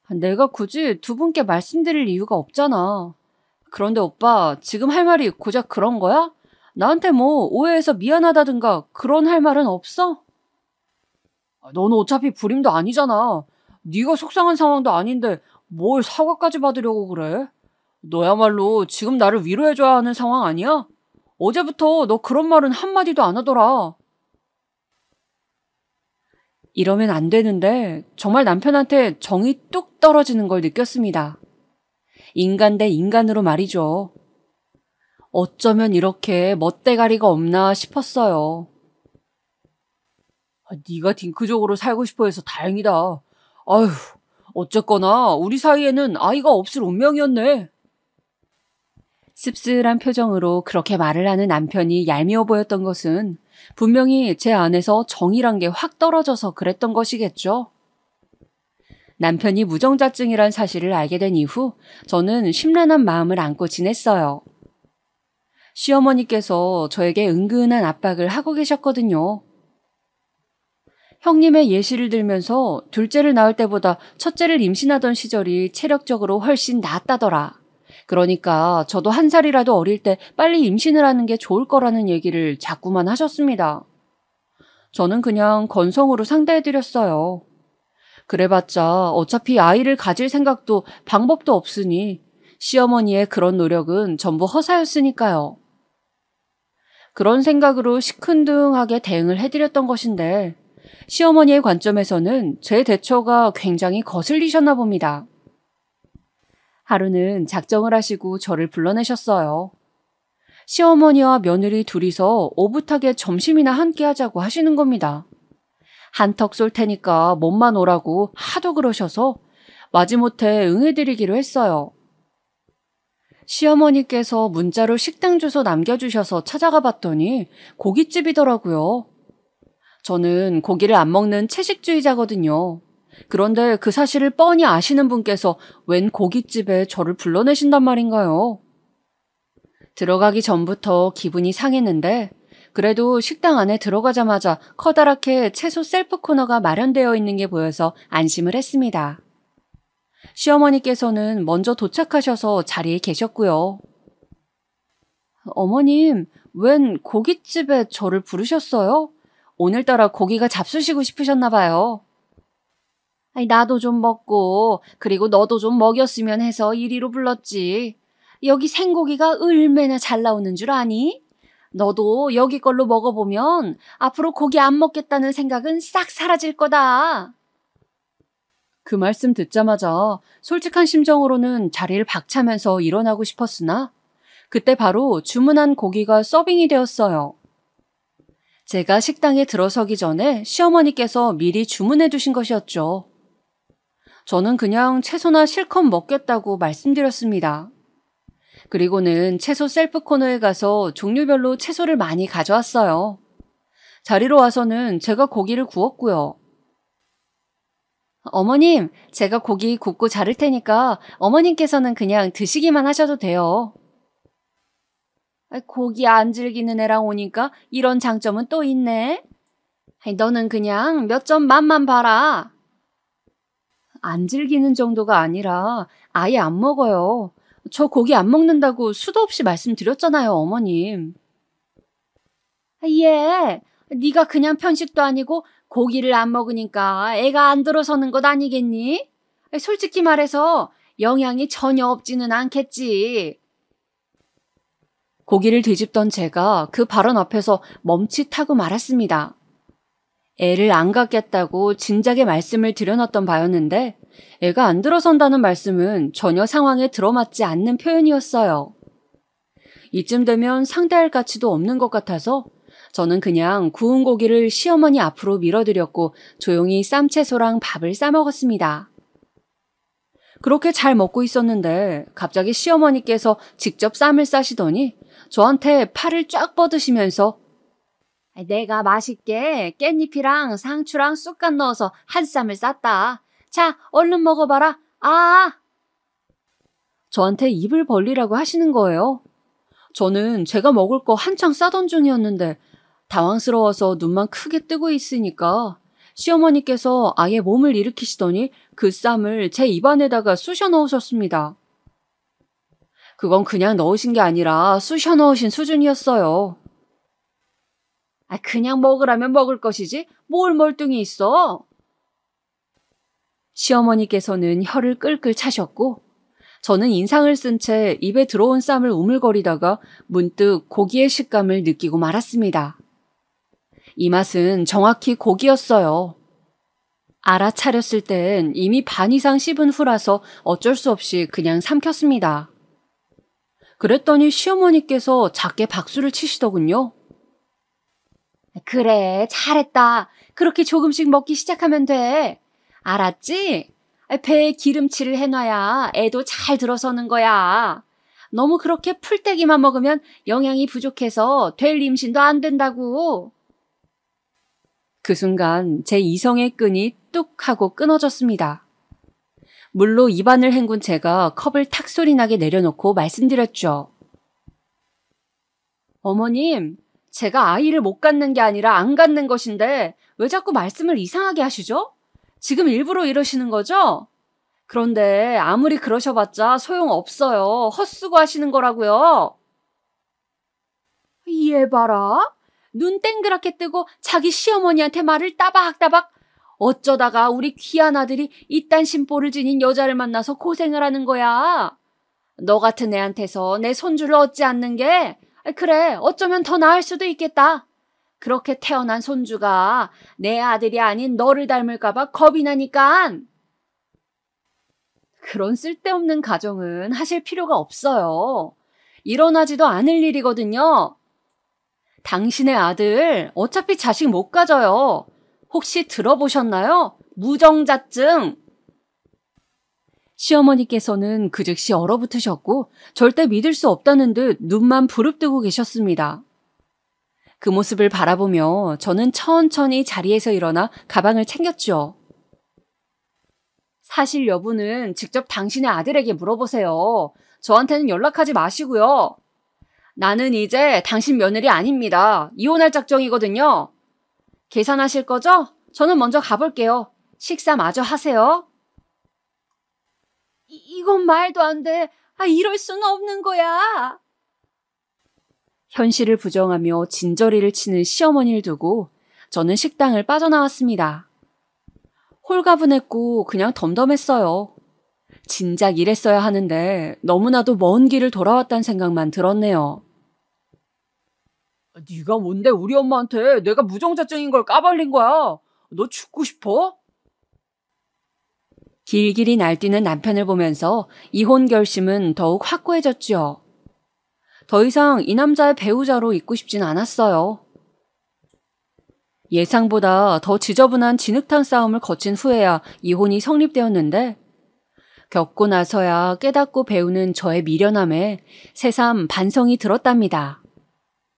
Speaker 2: 내가 굳이 두 분께 말씀드릴 이유가 없잖아. 그런데 오빠, 지금 할 말이 고작 그런 거야? 나한테 뭐 오해해서 미안하다든가 그런 할 말은 없어? 너는 어차피 불임도 아니잖아. 네가 속상한 상황도 아닌데 뭘 사과까지 받으려고 그래? 너야말로 지금 나를 위로해줘야 하는 상황 아니야? 어제부터 너 그런 말은 한마디도 안 하더라. 이러면 안 되는데 정말 남편한테 정이 뚝 떨어지는 걸 느꼈습니다. 인간 대 인간으로 말이죠. 어쩌면 이렇게 멋대가리가 없나 싶었어요. 네가 딩크족으로 살고 싶어 해서 다행이다. 아휴, 어쨌거나 우리 사이에는 아이가 없을 운명이었네. 씁쓸한 표정으로 그렇게 말을 하는 남편이 얄미워 보였던 것은 분명히 제 안에서 정이란 게 확 떨어져서 그랬던 것이겠죠. 남편이 무정자증이란 사실을 알게 된 이후 저는 심란한 마음을 안고 지냈어요. 시어머니께서 저에게 은근한 압박을 하고 계셨거든요. 형님의 예시를 들면서 둘째를 낳을 때보다 첫째를 임신하던 시절이 체력적으로 훨씬 낫다더라. 그러니까 저도 한 살이라도 어릴 때 빨리 임신을 하는 게 좋을 거라는 얘기를 자꾸만 하셨습니다. 저는 그냥 건성으로 상대해드렸어요. 그래봤자 어차피 아이를 가질 생각도 방법도 없으니 시어머니의 그런 노력은 전부 허사였으니까요. 그런 생각으로 시큰둥하게 대응을 해드렸던 것인데 시어머니의 관점에서는 제 대처가 굉장히 거슬리셨나 봅니다. 하루는 작정을 하시고 저를 불러내셨어요. 시어머니와 며느리 둘이서 오붓하게 점심이나 함께 하자고 하시는 겁니다. 한턱 쏠 테니까 몸만 오라고 하도 그러셔서 마지못해 응해드리기로 했어요. 시어머니께서 문자로 식당 주소 남겨주셔서 찾아가 봤더니 고깃집이더라고요. 저는 고기를 안 먹는 채식주의자거든요. 그런데 그 사실을 뻔히 아시는 분께서 웬 고깃집에 저를 불러내신단 말인가요? 들어가기 전부터 기분이 상했는데 그래도 식당 안에 들어가자마자 커다랗게 채소 셀프 코너가 마련되어 있는 게 보여서 안심을 했습니다. 시어머니께서는 먼저 도착하셔서 자리에 계셨고요. 어머님, 웬 고깃집에 저를 부르셨어요? 오늘따라 고기가 잡수시고 싶으셨나 봐요. 나도 좀 먹고 그리고 너도 좀 먹였으면 해서 이리로 불렀지. 여기 생고기가 얼마나 잘 나오는 줄 아니? 너도 여기 걸로 먹어보면 앞으로 고기 안 먹겠다는 생각은 싹 사라질 거다. 그 말씀 듣자마자 솔직한 심정으로는 자리를 박차면서 일어나고 싶었으나 그때 바로 주문한 고기가 서빙이 되었어요. 제가 식당에 들어서기 전에 시어머니께서 미리 주문해 두신 것이었죠. 저는 그냥 채소나 실컷 먹겠다고 말씀드렸습니다. 그리고는 채소 셀프 코너에 가서 종류별로 채소를 많이 가져왔어요. 자리로 와서는 제가 고기를 구웠고요. 어머님, 제가 고기 굽고 자를 테니까 어머님께서는 그냥 드시기만 하셔도 돼요. 고기 안 즐기는 애랑 오니까 이런 장점은 또 있네. 너는 그냥 몇 점 맛만 봐라. 안 즐기는 정도가 아니라 아예 안 먹어요. 저 고기 안 먹는다고 수도 없이 말씀드렸잖아요, 어머님. 예, 네가 그냥 편식도 아니고 고기를 안 먹으니까 애가 안 들어서는 것 아니겠니? 솔직히 말해서 영양이 전혀 없지는 않겠지. 고기를 뒤집던 제가 그 발언 앞에서 멈칫하고 말았습니다. 애를 안 갖겠다고 진작에 말씀을 드려놨던 바였는데 애가 안 들어선다는 말씀은 전혀 상황에 들어맞지 않는 표현이었어요. 이쯤 되면 상대할 가치도 없는 것 같아서 저는 그냥 구운 고기를 시어머니 앞으로 밀어드렸고 조용히 쌈채소랑 밥을 싸먹었습니다. 그렇게 잘 먹고 있었는데 갑자기 시어머니께서 직접 쌈을 싸시더니 저한테 팔을 쫙 뻗으시면서 내가 맛있게 깻잎이랑 상추랑 쑥갓 넣어서 한 쌈을 쌌다. 자, 얼른 먹어봐라. 저한테 입을 벌리라고 하시는 거예요. 저는 제가 먹을 거 한창 싸던 중이었는데 당황스러워서 눈만 크게 뜨고 있으니까 시어머니께서 아예 몸을 일으키시더니 그 쌈을 제 입안에다가 쑤셔 넣으셨습니다. 그건 그냥 넣으신 게 아니라 쑤셔 넣으신 수준이었어요. 그냥 먹으라면 먹을 것이지 뭘 멀뚱히 있어. 시어머니께서는 혀를 끌끌 차셨고 저는 인상을 쓴 채 입에 들어온 쌈을 우물거리다가 문득 고기의 식감을 느끼고 말았습니다. 이 맛은 정확히 고기였어요. 알아차렸을 땐 이미 반 이상 씹은 후라서 어쩔 수 없이 그냥 삼켰습니다. 그랬더니 시어머니께서 작게 박수를 치시더군요. 그래, 잘했다. 그렇게 조금씩 먹기 시작하면 돼. 알았지? 배에 기름칠을 해놔야 애도 잘 들어서는 거야. 너무 그렇게 풀떼기만 먹으면 영양이 부족해서 될 임신도 안 된다고. 그 순간 제 이성의 끈이 뚝 하고 끊어졌습니다. 물로 입안을 헹군 제가 컵을 탁 소리 나게 내려놓고 말씀드렸죠. 어머님, 제가 아이를 못 갖는 게 아니라 안 갖는 것인데 왜 자꾸 말씀을 이상하게 하시죠? 지금 일부러 이러시는 거죠? 그런데 아무리 그러셔봤자 소용없어요. 헛수고하시는 거라고요. 얘 봐라. 눈 땡그랗게 뜨고 자기 시어머니한테 말을 따박따박. 어쩌다가 우리 귀한 아들이 이딴 심보를 지닌 여자를 만나서 고생을 하는 거야. 너 같은 애한테서 내 손주를 얻지 않는 게 그래 어쩌면 더 나을 수도 있겠다. 그렇게 태어난 손주가 내 아들이 아닌 너를 닮을까 봐 겁이 나니깐. 그런 쓸데없는 가정은 하실 필요가 없어요. 일어나지도 않을 일이거든요. 당신의 아들 어차피 자식 못 가져요. 혹시 들어보셨나요? 무정자증. 시어머니께서는 그 즉시 얼어붙으셨고 절대 믿을 수 없다는 듯 눈만 부릅뜨고 계셨습니다. 그 모습을 바라보며 저는 천천히 자리에서 일어나 가방을 챙겼죠. 사실 여부는 직접 당신의 아들에게 물어보세요. 저한테는 연락하지 마시고요. 나는 이제 당신 며느리 아닙니다. 이혼할 작정이거든요. 계산하실 거죠? 저는 먼저 가볼게요. 식사 마저 하세요. 이건 말도 안 돼. 이럴 수는 없는 거야. 현실을 부정하며 진저리를 치는 시어머니를 두고 저는 식당을 빠져나왔습니다. 홀가분했고 그냥 덤덤했어요. 진작 이랬어야 하는데 너무나도 먼 길을 돌아왔다는 생각만 들었네요. 네가 뭔데 우리 엄마한테 내가 무정자증인 걸 까발린 거야. 너 죽고 싶어? 길길이 날뛰는 남편을 보면서 이혼 결심은 더욱 확고해졌죠. 더 이상 이 남자의 배우자로 있고 싶진 않았어요. 예상보다 더 지저분한 진흙탕 싸움을 거친 후에야 이혼이 성립되었는데 겪고 나서야 깨닫고 배우는 저의 미련함에 새삼 반성이 들었답니다.